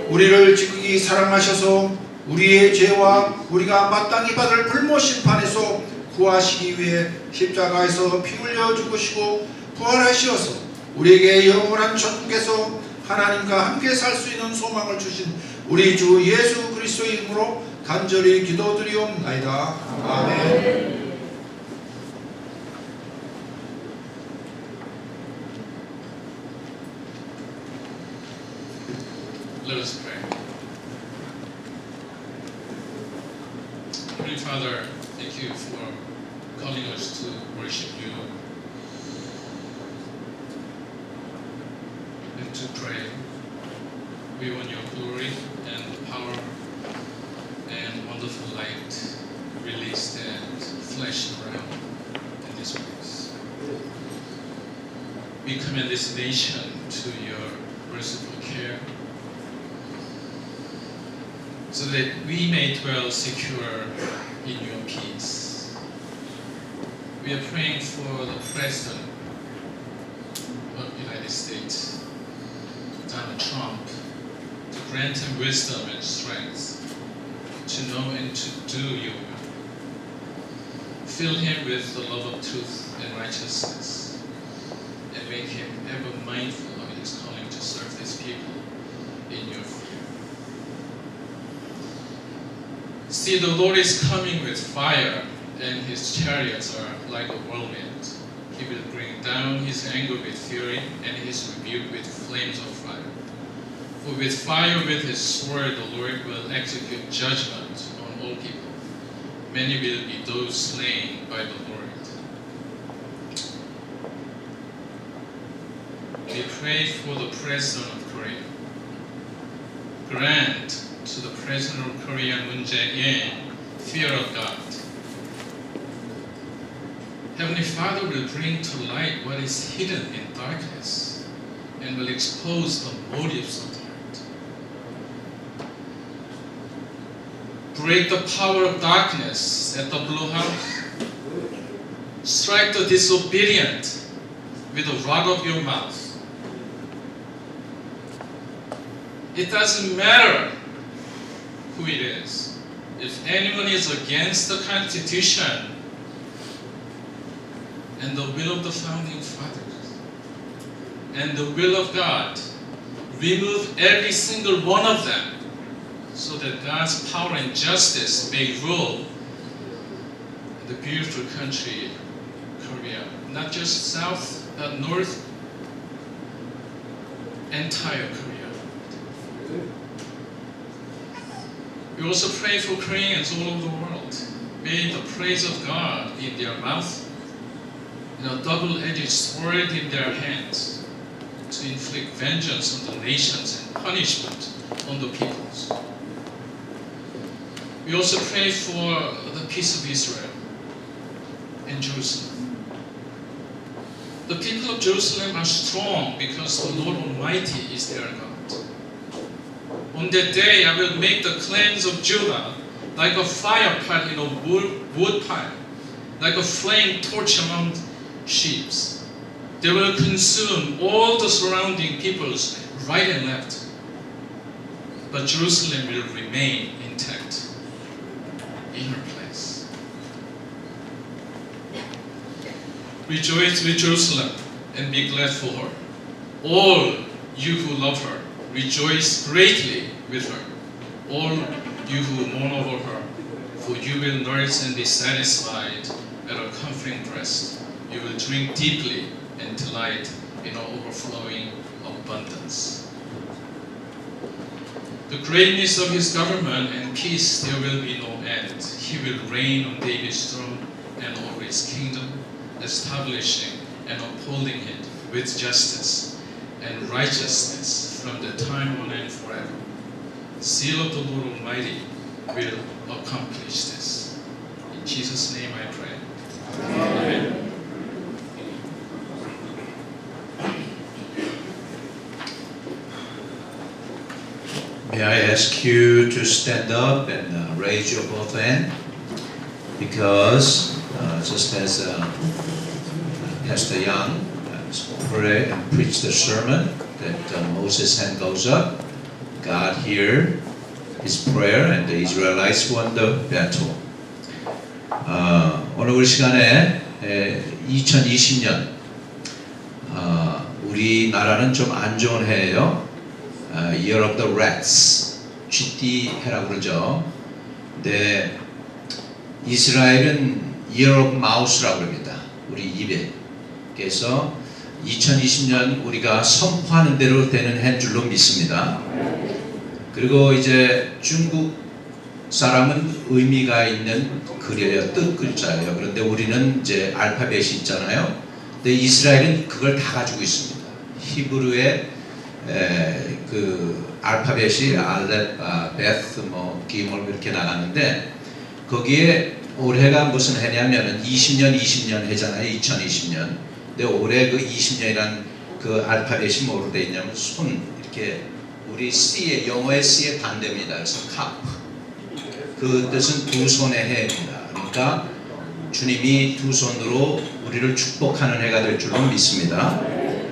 우리를 지극히 사랑하셔서 우리의 죄와 우리가 마땅히 받을 불모 심판에서 구하시기 위해 십자가에서 피 흘려 죽으시고 부활하시어서 우리에게 영원한 천국에서 하나님과 함께 살 수 있는 소망을 주신 우리 주 예수 그리스도의 이름으로 간절히 기도드리옵나이다. 아멘. Let us pray. Heavenly Father, thank you for calling us to worship you and to pray. We want your glory and power and wonderful light released and flashed around in this place. We commend this nation to your merciful care, so that we may dwell secure in your peace. We are praying for the President of the United States, Donald Trump, to grant him wisdom and strength to know and to do your will. Fill him with the love of truth and righteousness, and make him ever mindful of his calling to serve his people in your fear. See, the Lord is coming with fire, and his chariots are like a whirlwind. He will bring down his anger with fury, and his rebuke with flames of fire. For with fire, with his sword, the Lord will execute judgment on all people. Many will be those slain by the Lord. We pray for the President of Korea. Grant to the President of Korea, Moon Jae-in, fear of God. Heavenly Father will bring to light what is hidden in darkness and will expose the motives of the heart. Break the power of darkness at the Blue House. Strike the disobedient with the rod of your mouth. It doesn't matter who it is. If anyone is against the Constitution, and the will of the founding fathers and the will of God, remove every single one of them so that God's power and justice may rule in the beautiful country, Korea. Not just south, but north, entire Korea. We also pray for Koreans all over the world. May the praise of God be in their mouth and a double-edged sword in their hands to inflict vengeance on the nations and punishment on the peoples. We also pray for the peace of Israel and Jerusalem. The people of Jerusalem are strong because the Lord Almighty is their God. On that day I will make the clans of Judah like a fire pot in a wood pile, like a flame torch among sheaves. They will consume all the surrounding peoples right and left. But Jerusalem will remain intact in her place. Rejoice with Jerusalem and be glad for her. All you who love her, rejoice greatly with her. All you who mourn over her, for you will nurse and be satisfied at her comforting breast. You will drink deeply and delight in her overflowing abundance. The greatness of his government and peace there will be no end. He will reign on David's throne and over his kingdom, establishing and upholding it with justice and righteousness from the time on and forever. The seal of the Lord Almighty will accomplish this. In Jesus' name I pray. Amen. May I ask you to stand up and raise your both hand, because just as Pastor Young prayed and preached the sermon, that Moses' hand goes up, God heard his prayer and the Israelites won the battle. 오늘 우리 시간에 2020년 우리나라는 좀 안 좋은 해예요. Year of the Rats, 쥐띠 해라고 그러죠. 근데 이스라엘은 Year of Mouse라고 합니다. 우리 입에. 그래서 2020년 우리가 선포하는 대로 되는 해인 줄로 믿습니다. 그리고 이제 중국 사람은 의미가 있는 글이에요. 뜻 글자예요. 그런데 우리는 이제 알파벳이 있잖아요. 근데 이스라엘은 그걸 다 가지고 있습니다. 히브리의 그 알파벳이 알렙, 베스, 기몰 이렇게 나갔는데 거기에 올해가 무슨 해냐면은 20년 해잖아요. 2020년. 근데 올해 그 20년이란 그 알파벳이 뭐로 돼 있냐면 손 이렇게 우리 C의 영어의 C의 반대입니다. 그래서 카프. 그 뜻은 두 손의 해입니다. 그러니까 주님이 두 손으로 우리를 축복하는 해가 될 줄로 믿습니다.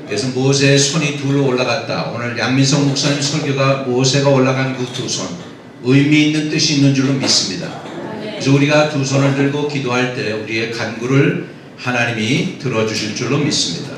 그래서 모세의 손이 둘로 올라갔다. 오늘 양민성 목사님 설교가 모세가 올라간 그 두 손, 의미 있는 뜻이 있는 줄로 믿습니다. 그래서 우리가 두 손을 들고 기도할 때 우리의 간구를 하나님이 들어주실 줄로 믿습니다.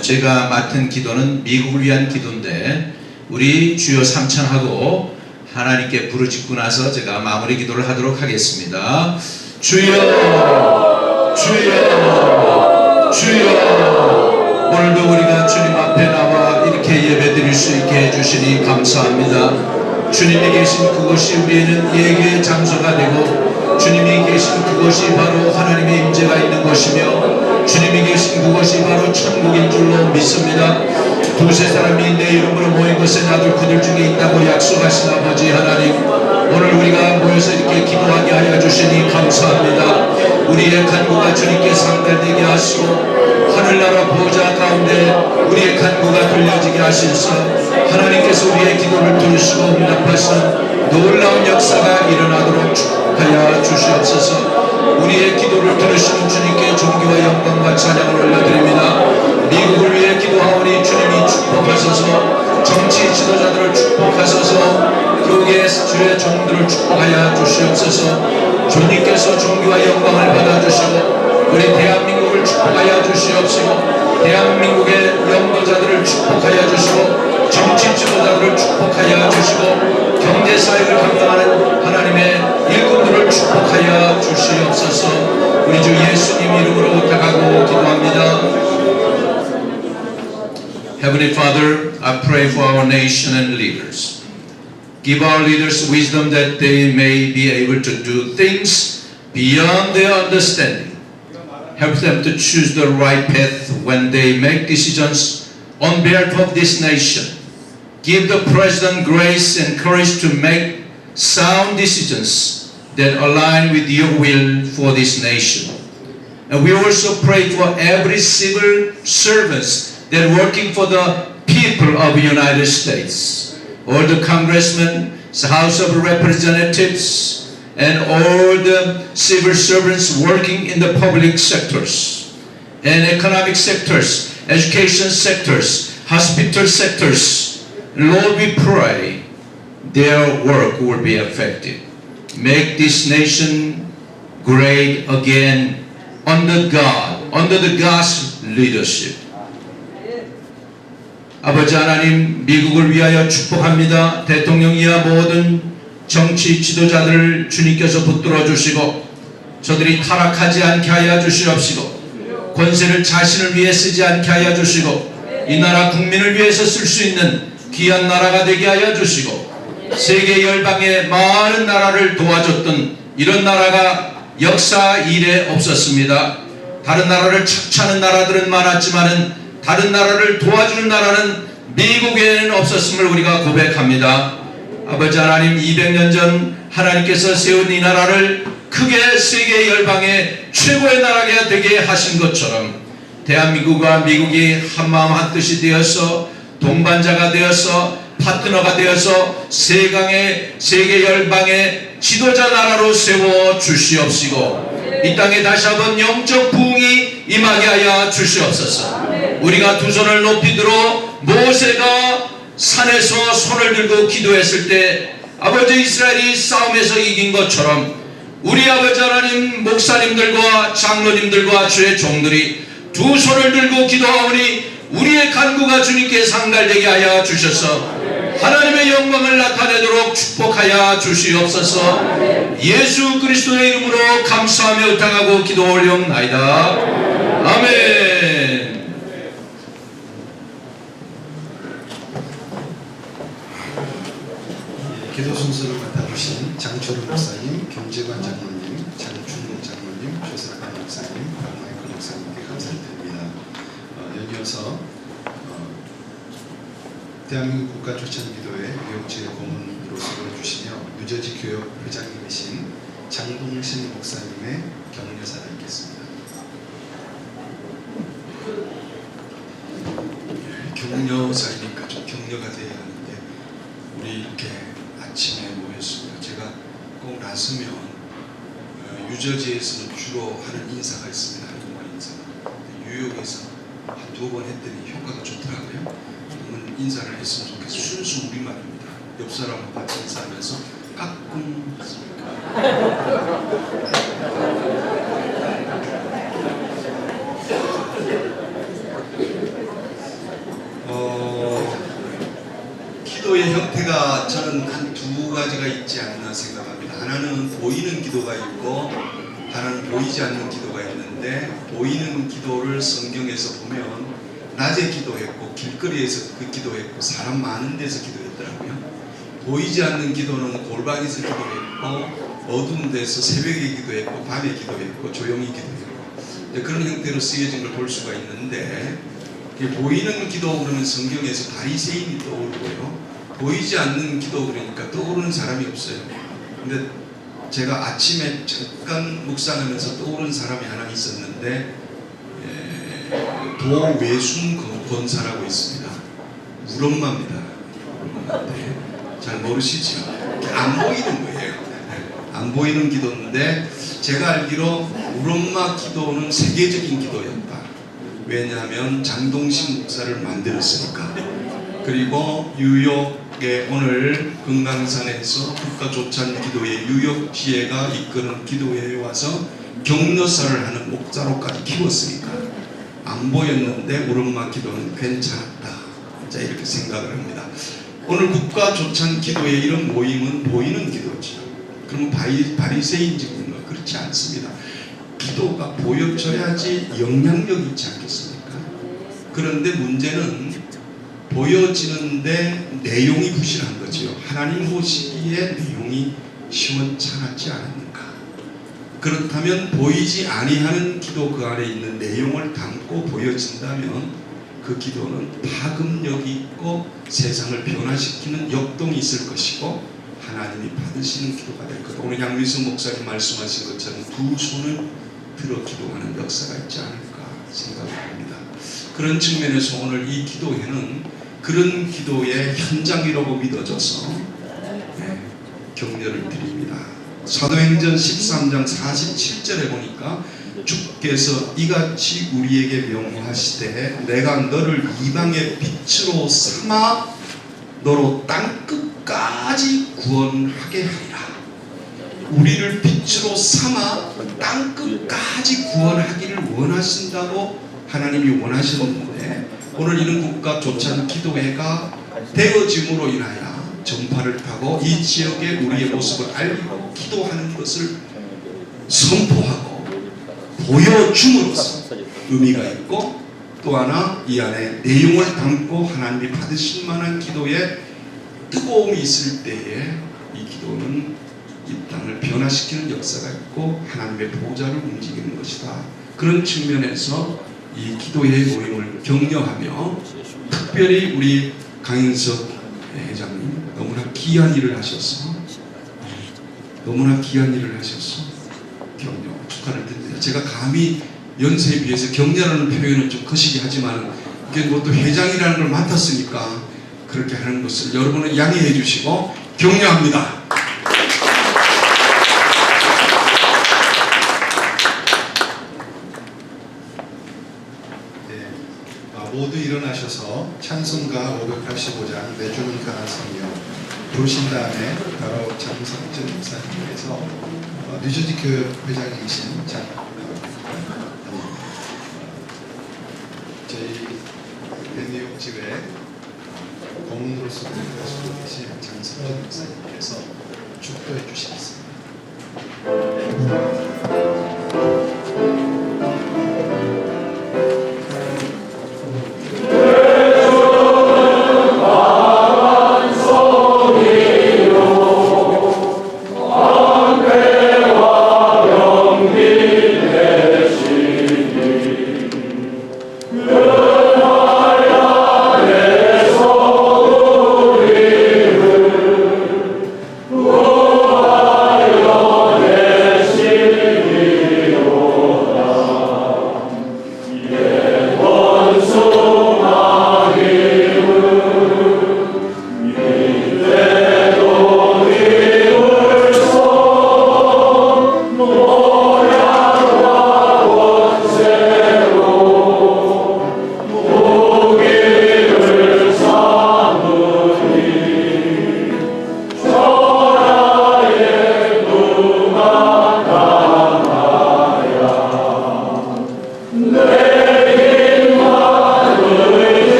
제가 맡은 기도는 미국을 위한 기도인데 우리 주여 삼창하고 하나님께 부르짖고 나서 제가 마무리 기도를 하도록 하겠습니다. 주여, 주여, 주여. 오늘도 우리가 주님 앞에 나와 이렇게 예배드릴 수 있게 해주시니 감사합니다. 주님이 계신 그곳이 우리에는 예배의 장소가 되고 주님이 계신 그곳이 바로 하나님의 임재가 있는 곳이며 주님이 계신 그곳이 바로 천국인 줄로 믿습니다. 두세 사람이 내 이름으로 모인 곳에 나도 그들 중에 있다고 약속하신 아버지 하나님, 오늘 우리가 모여서 이렇게 기도하게 하여 주시니 감사합니다. 우리의 간구가 주님께 상달되게 하시고 하늘나라 보좌 가운데 우리의 간구가 들려지게 하셔서 하나님께서 우리의 기도를 들으시고 응답하시는 놀라운 역사가 일어나도록 축복하여 주시옵소서. 우리의 기도를 들으시는 주님께 존귀와 영광과 찬양을 올려드립니다. 미국을 위해 기도하오니 주님이 축복하소서. 정치 지도자들을 축복하소서. 교계 주의 주님의 종들을 축복하여 주시옵소서. 주님께서 존귀와 영광을 받아주시고 우리 대한민국을 축복하여 주시옵시고 대한민국의 영도자들을 축복하여 주시고 정치 지도자들을 축복하여 주시고 경제사역을 감당하는 하나님의 일꾼들을 축복하여 주시옵소서. 우리 주 예수님 이름으로 부탁하고 기도합니다. Heavenly Father, I pray for our nation and leaders. Give our leaders wisdom that they may be able to do things beyond their understanding. Help them to choose the right path when they make decisions on behalf of this nation. Give the President grace and courage to make sound decisions that align with your will for this nation. And we also pray for every civil servants that are working for the people of the United States. All the congressmen, the House of Representatives, and all the civil servants working in the public sectors and economic sectors, education sectors, hospital sectors. Lord, we pray their work will be effective. Make this nation great again under the God's leadership. 아버지 하나님, 미국을 위하여 축복합니다. 대통령 이하 모든 정치 지도자들을 주님께서 붙들어 주시고 저들이 타락하지 않게 하여 주시옵시고 권세를 자신을 위해 쓰지 않게 하여 주시고 이 나라 국민을 위해서 쓸 수 있는 귀한 나라가 되게 하여 주시고 세계 열방의 많은 나라를 도와줬던 이런 나라가 역사 이래 없었습니다. 다른 나라를 착취하는 나라들은 많았지만은 다른 나라를 도와주는 나라는 미국에는 없었음을 우리가 고백합니다. 아버지 하나님, 200년 전 하나님께서 세운 이 나라를 크게 세계 열방의 최고의 나라가 되게 하신 것처럼 대한민국과 미국이 한마음 한뜻이 되어서 동반자가 되어서 파트너가 되어서 세계 열방의 지도자 나라로 세워 주시옵시고 이 땅에 다시 한번 영적 부흥이 임하게 하여 주시옵소서. 우리가 두 손을 높이 들어 모세가 산에서 손을 들고 기도했을 때 아버지 이스라엘이 싸움에서 이긴 것처럼 우리 아버지 하나님 목사님들과 장로님들과 주의 종들이 두 손을 들고 기도하오니 우리의 간구가 주님께 상달되게 하여 주셔서 하나님의 영광을 나타내도록 축복하여 주시옵소서. 예수 그리스도의 이름으로 감사하며 의탁하고 기도 올리옵나이다. 아멘. 기도 순서를 맡아주신 장철우 목사님, 김재관 장로님, 장준호 장로님, 조사관 목사님, 박마이클 목사님께 감사를 드립니다. 연이어서 대한민국 국가조찬기도회 뉴욕지회 고문으로 수고해주시며 뉴저지 교역 회장님이신 장동신 목사님의 격려사를 읽겠습니다. 격려사이니까 좀 격려가 돼야 하는데 우리 이렇게 아침에 모였습니다. 제가 꼭 나서면 유저지에서는 주로 하는 인사가 있습니다. 한국말 인사가. 뉴욕에서 한 두 번 했더니 효과가 좋더라고요. 그러면 인사를 했으면 좋겠어요. 순수 우리말입니다. 옆 사람과 같이 인사하면서 까꿍 했습니까? 기도의 형태가 저는 한 두 가지가 있지 않나 생각합니다. 하나는 보이는 기도가 있고 하나는 보이지 않는 기도가 있는데 보이는 기도를 성경에서 보면 낮에 기도했고 길거리에서 기도했고 사람 많은 데서 기도했더라고요. 보이지 않는 기도는 골방에서 기도했고 어두운 데서 새벽에 기도했고 밤에 기도했고 조용히 기도했고 그런 형태로 쓰여진 걸 볼 수가 있는데 보이는 기도 그러면 성경에서 바리새인이 떠오르고요. 보이지 않는 기도 그러니까 떠오르는 사람이 없어요. 근데 제가 아침에 잠깐 묵상하면서 떠오른 사람이 하나 있었는데 도외순 권사라고 있습니다. 우엄마입니다. 잘 모르시죠? 안 보이는 거예요. 안 보이는 기도인데 제가 알기로 우엄마 기도는 세계적인 기도였다. 왜냐하면 장동신 목사를 만들었으니까. 그리고 뉴욕 오늘 금강산에서 국가조찬 기도회 유역지회가 이끄는 기도회에 와서 격려사를 하는 목자로까지 키웠으니까 안 보였는데 오른마 기도는 괜찮았다. 자, 이렇게 생각을 합니다. 오늘 국가조찬 기도회 이런 모임은 보이는 기도죠. 그러면 바리새인적인 거 그렇지 않습니다. 기도가 보여져야지 영향력이 있지 않겠습니까? 그런데 문제는 보여지는데 내용이 부실한 거죠. 하나님 보시기에 내용이 시원찮았지 않았는가? 그렇다면 보이지 아니하는 기도 그 안에 있는 내용을 담고 보여진다면 그 기도는 파급력이 있고 세상을 변화시키는 역동이 있을 것이고 하나님이 받으시는 기도가 될 거다. 오늘 양미수 목사님 말씀하신 것처럼 두 손을 들어 기도하는 역사가 있지 않을까 생각을 합니다. 그런 측면에서 오늘 이 기도회는 그런 기도의 현장이라고 믿어져서 격려를 드립니다. 사도행전 13장 47절에 보니까 주께서 이같이 우리에게 명하시되 내가 너를 이방의 빛으로 삼아 너로 땅끝까지 구원하게 하리라. 우리를 빛으로 삼아 땅끝까지 구원하기를 원하신다고 하나님이 원하셨는데 오늘 이런 국가조찬 기도회가 되어짐으로 인하여 전파를 타고 이 지역의 우리의 모습을 알리고 기도하는 것을 선포하고 보여줌으로써 의미가 있고 또 하나 이 안에 내용을 담고 하나님이 받으실 만한 기도에 뜨거움이 있을 때에 이 기도는 이 땅을 변화시키는 역사가 있고 하나님의 보좌를 움직이는 것이다. 그런 측면에서 이 기도회의 모임을 격려하며 특별히 우리 강인석 회장님 너무나 귀한 일을 하셔서 격려 축하를 드립니다. 제가 감히 연세에 비해서 격려라는 표현은 좀 거시기 하지만 이게 뭐 또 회장이라는 걸 맡았으니까 그렇게 하는 것을 여러분은 양해해 주시고 격려합니다. 모두 일어나셔서 찬송가 585장 내 주는 강한 성이여 부르신 다음에 바로 장성준 목사님께서 뉴저지교 회장이신 저희 뉴욕 지회 고문으로서 공부하시고 계신 장성준 목사님께서 축도해 주시겠습니다. 오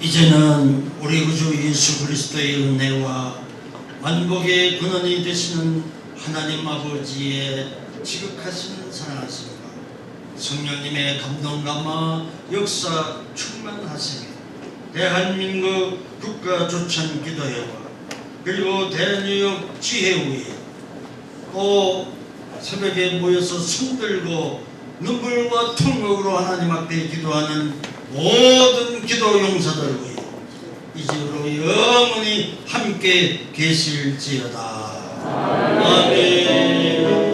이제는 우리 구주 예수 그리스도의 은혜와 만복의 근원이 되시는 하나님 아버지의 지극하신 사랑하심과 성령님의 감동감화 역사 충만하심이 대한민국 국가조찬기도회와 그리고 대뉴욕 지회의회 또 새벽에 모여서 손들고 눈물과 통곡으로 하나님 앞에 기도하는 모든 기도 용사들 위해 이제로 영원히 함께 계실지어다. 아멘.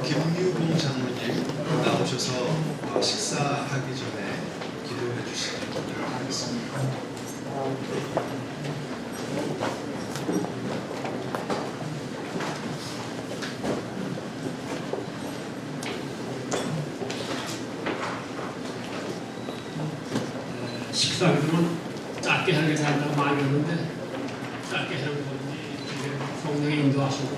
김유봉 장로님 나오셔서 식사하기 전에 기도해 주시기를 하겠습니다. 식사하기 전에 짧게 하는 게 잘한다고 많이 하는데 짧게 하는 건지 지금 성령이 인도하시고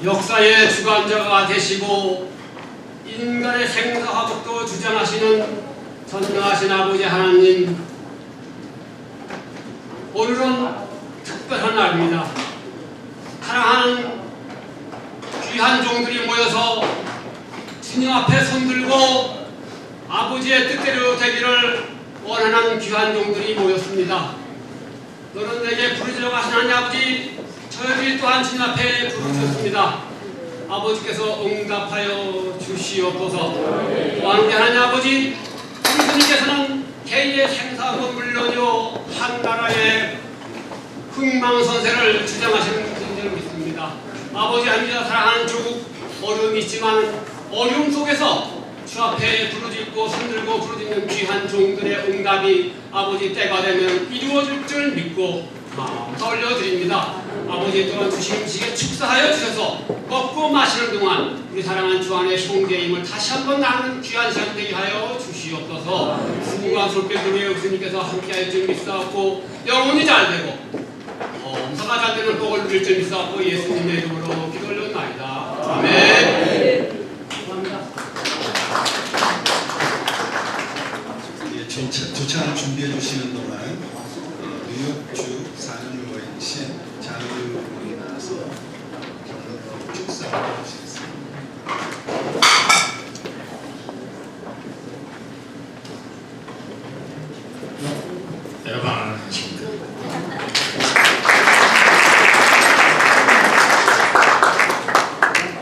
역사의 주관자가 되시고 인간의 생사화복도 주장하시는 전능하신 아버지 하나님, 오늘은 특별한 날입니다. 사랑하는 귀한 종들이 모여서 주님 앞에 손들고 아버지의 뜻대로 되기를 원하는 귀한 종들이 모였습니다. 너는 내게 부르짖어 가신 하나님 아버지, 저희들이 또한 주님 앞에 부르짖었습니다. 아버지께서 응답하여 주시옵소서. 또한 우리 하나님 아버지, 우리 주님께서는 개인의 생사하고 물론이요 한 나라의 흥망선세를 주장하시는 분들을 믿습니다. 아버지 하나님 사랑하는 조국 어려움이 있지만 어려움 속에서 주 앞에 부르짖고 손들고 부르짖는 귀한 종들의 응답이 아버지 때가 되면 이루어질 줄 믿고 마음 올려드립니다. 아버지 또한 주신 음식에 축사하여 주셔서 먹고 마시는 동안 우리 사랑하는 주 안의 형제임을 다시 한번 나누는 귀한 시간 되게 하여 주시옵소서. 수고가 솔깃으로 주님께서 함께할 줄 믿사옵고 영혼이 잘되고 엄사가 잘되는 복을 누릴 줄 믿사옵고 예수님의 이름으로 기도 올려나이다. 아멘. 조찬을 준비해 주시는 동안 뉴욕주 사년로이신 장유분이 나와서 경로 축사를 해주시겠습니다. 여러분 안녕하십니까.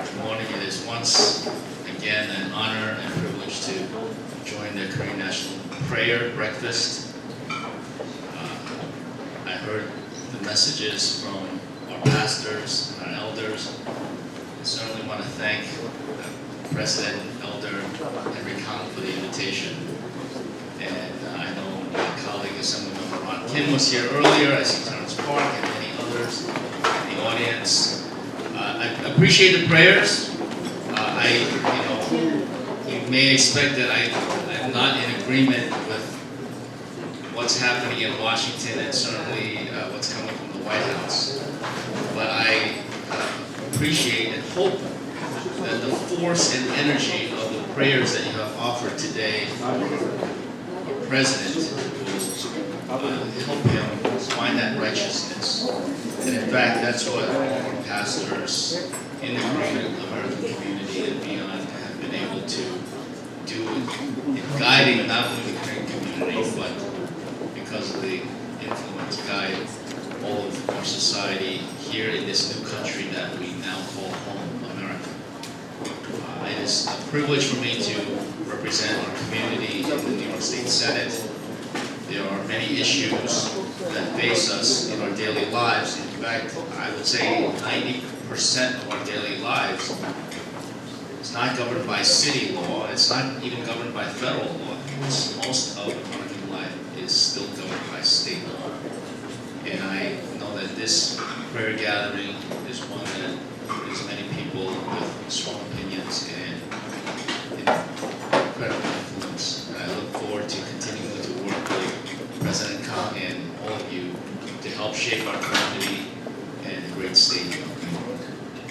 Good morning. It is once again an honor and privilege to join the Korean National Prayer Breakfast. I heard the messages from our pastors and our elders. I certainly want to thank President Elder Henry Kang for the invitation. And I know my colleague, Assemblymember Ron Kim was here earlier. I see Terrence Park and many others in the audience. I appreciate the prayers. You may expect that I'm not in agreement with what's happening in Washington and certainly what's coming from the White House. But I appreciate and hope that the force and energy of the prayers that you have offered today for our president will help him find that righteousness. And in fact, that's what our pastors in the Korean American community and beyond have been able to do in guiding not only the Korean community, but because of the influence, guide all of our society here in this new country that we now call home, America. It is a privilege for me to represent our community in the New York State Senate. There are many issues that face us in our daily lives. In fact, I would say 90% of our daily lives is not governed by city law. It's not even governed by federal law. Most of American life is still governed by state law. And I know that this prayer gathering is one that brings many people with strong opinions and incredible influence. And I look forward to continuing to work with President Kang and all of you to help shape our community and the great state of New York.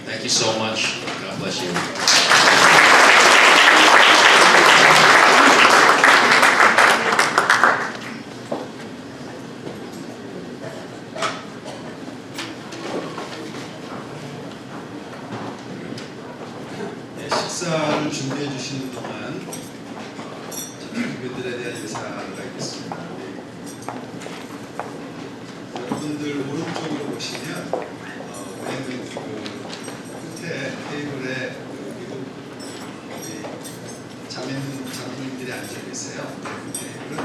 Thank you so much. God bless you. 식사를 준비해 주시는 동안 그들에 대한 인사가 있겠습니다. 여러분들 오른쪽으로 보시면 맨 끝에 테이블에 미국 자매님들이 앉아 계세요. 그 테이블은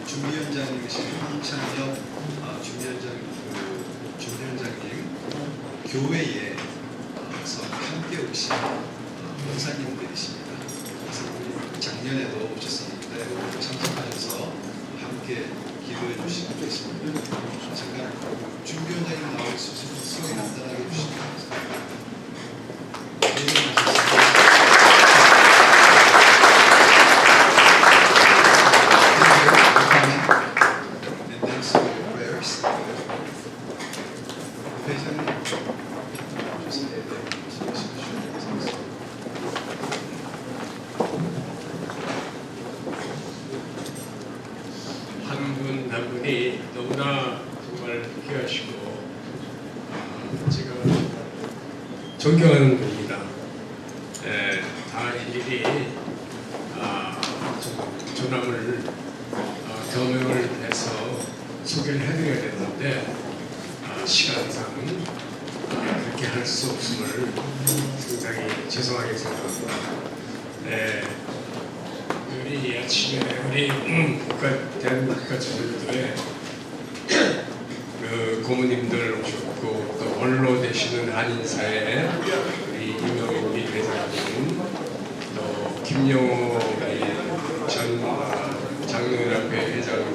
준비위원장님이신 홍창엽 준비위원장님 교회에 함께 오신 목사님들이십니다. 그래서 작년에도 오셨었는데 참석하셔서 함께 기도해 주시고 계십니다. 잠깐 준비위원장님 나와 있으셔서 소개 간단하게 해주시면 한 분 한 분이 너무나 정말 귀하시고 제가 존경하는 분입니다. 다 일일이 조남을 겸용을 해서 소개를 해드려야 되는데 시간상 그렇게 할 수 없음을 상당히 죄송하게 생각합니다. 우리 아침에 우리 대한민국 국가주민들의 그 고모님들 오셨고 또 원로 되시는 한인사회 우리 이명희 회장님 또 김용호 전 장로연합회 회장님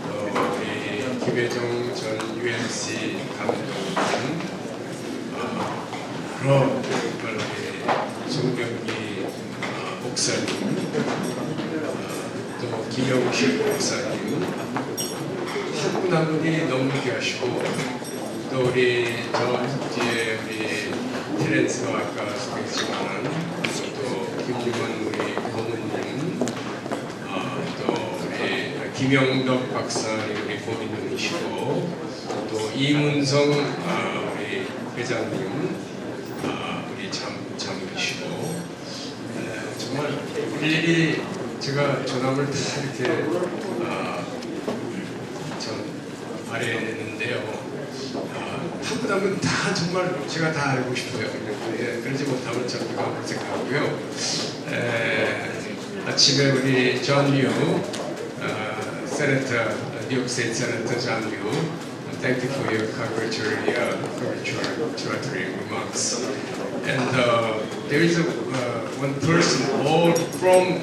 또 우리 김혜정 전 UNC 감독님 그럼 우리 송병기 목사님 또 김영식 목사님 한 분 한 분이 너무 귀하시고 또 우리 저 뒤에 우리 테렌스가 아까 소개했지만 또 김유원 우리 고문님 또 우리 김영덕 박사님 우리 고민님이시고 또 이문성 우리 회장님 우리 참이시고 정말 일일이 제가 조남을 다 이렇게 전 아래했는데요. 한 분 한 분 다 정말 제가 다 알고 싶어요. 그러지 못하면 참 생각하고요. 아침에 우리 존 류 세네터 뉴욕 스테이트 세네터 존 류 thank you for your congratulatory remarks. And there is one person all from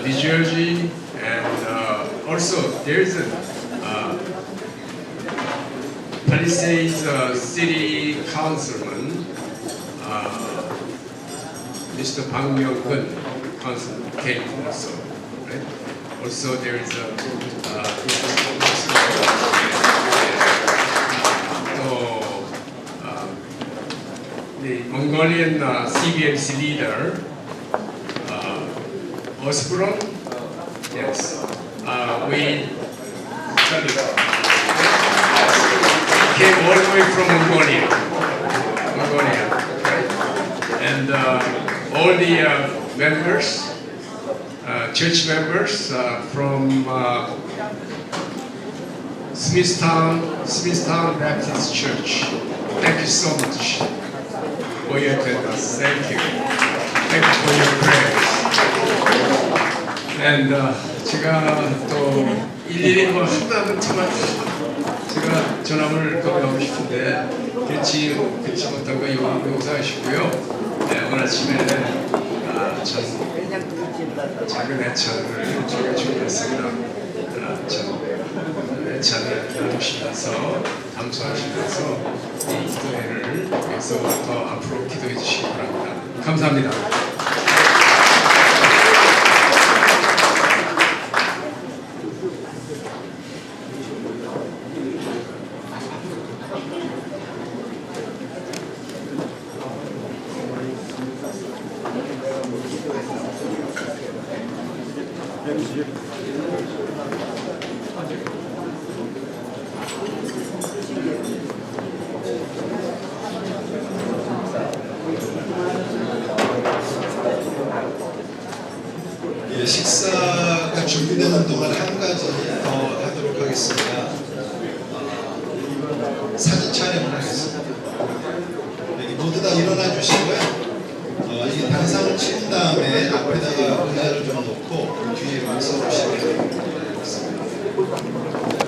New Jersey, and also there is a Palisades City Councilman, Mr. Bang Myung-kun, councilman came also. Right? Also there is the Mongolian CBMC leader, Osbron, yes, we came all the way from Mongolia, right? And all the members, church members from Smithtown Baptist Church. Thank you so much for your attendance. Thank you. Thank you for your prayers. And 제가 또 일일이 뭐 한다면 정말 제가 전함을 건너가고 싶은데 그렇지 못한 거 용서하시고요. 네, 오늘 아침에 참 작은 애찬을 제가 준비했습니다. 참 애찬을 나누시면서 감수하시면서 이 기도회를 위해서 더 앞으로 기도해 주시기 바랍니다. 감사합니다. 예, 식사가 준비되는 동안 한 가지 더 하도록 하겠습니다. 사진 촬영을 하겠습니다. 여기 모두 다 일어나 주시고요. 이게 단상을 친 다음에 앞에다가 의자를 좀 놓고 그 뒤에 와서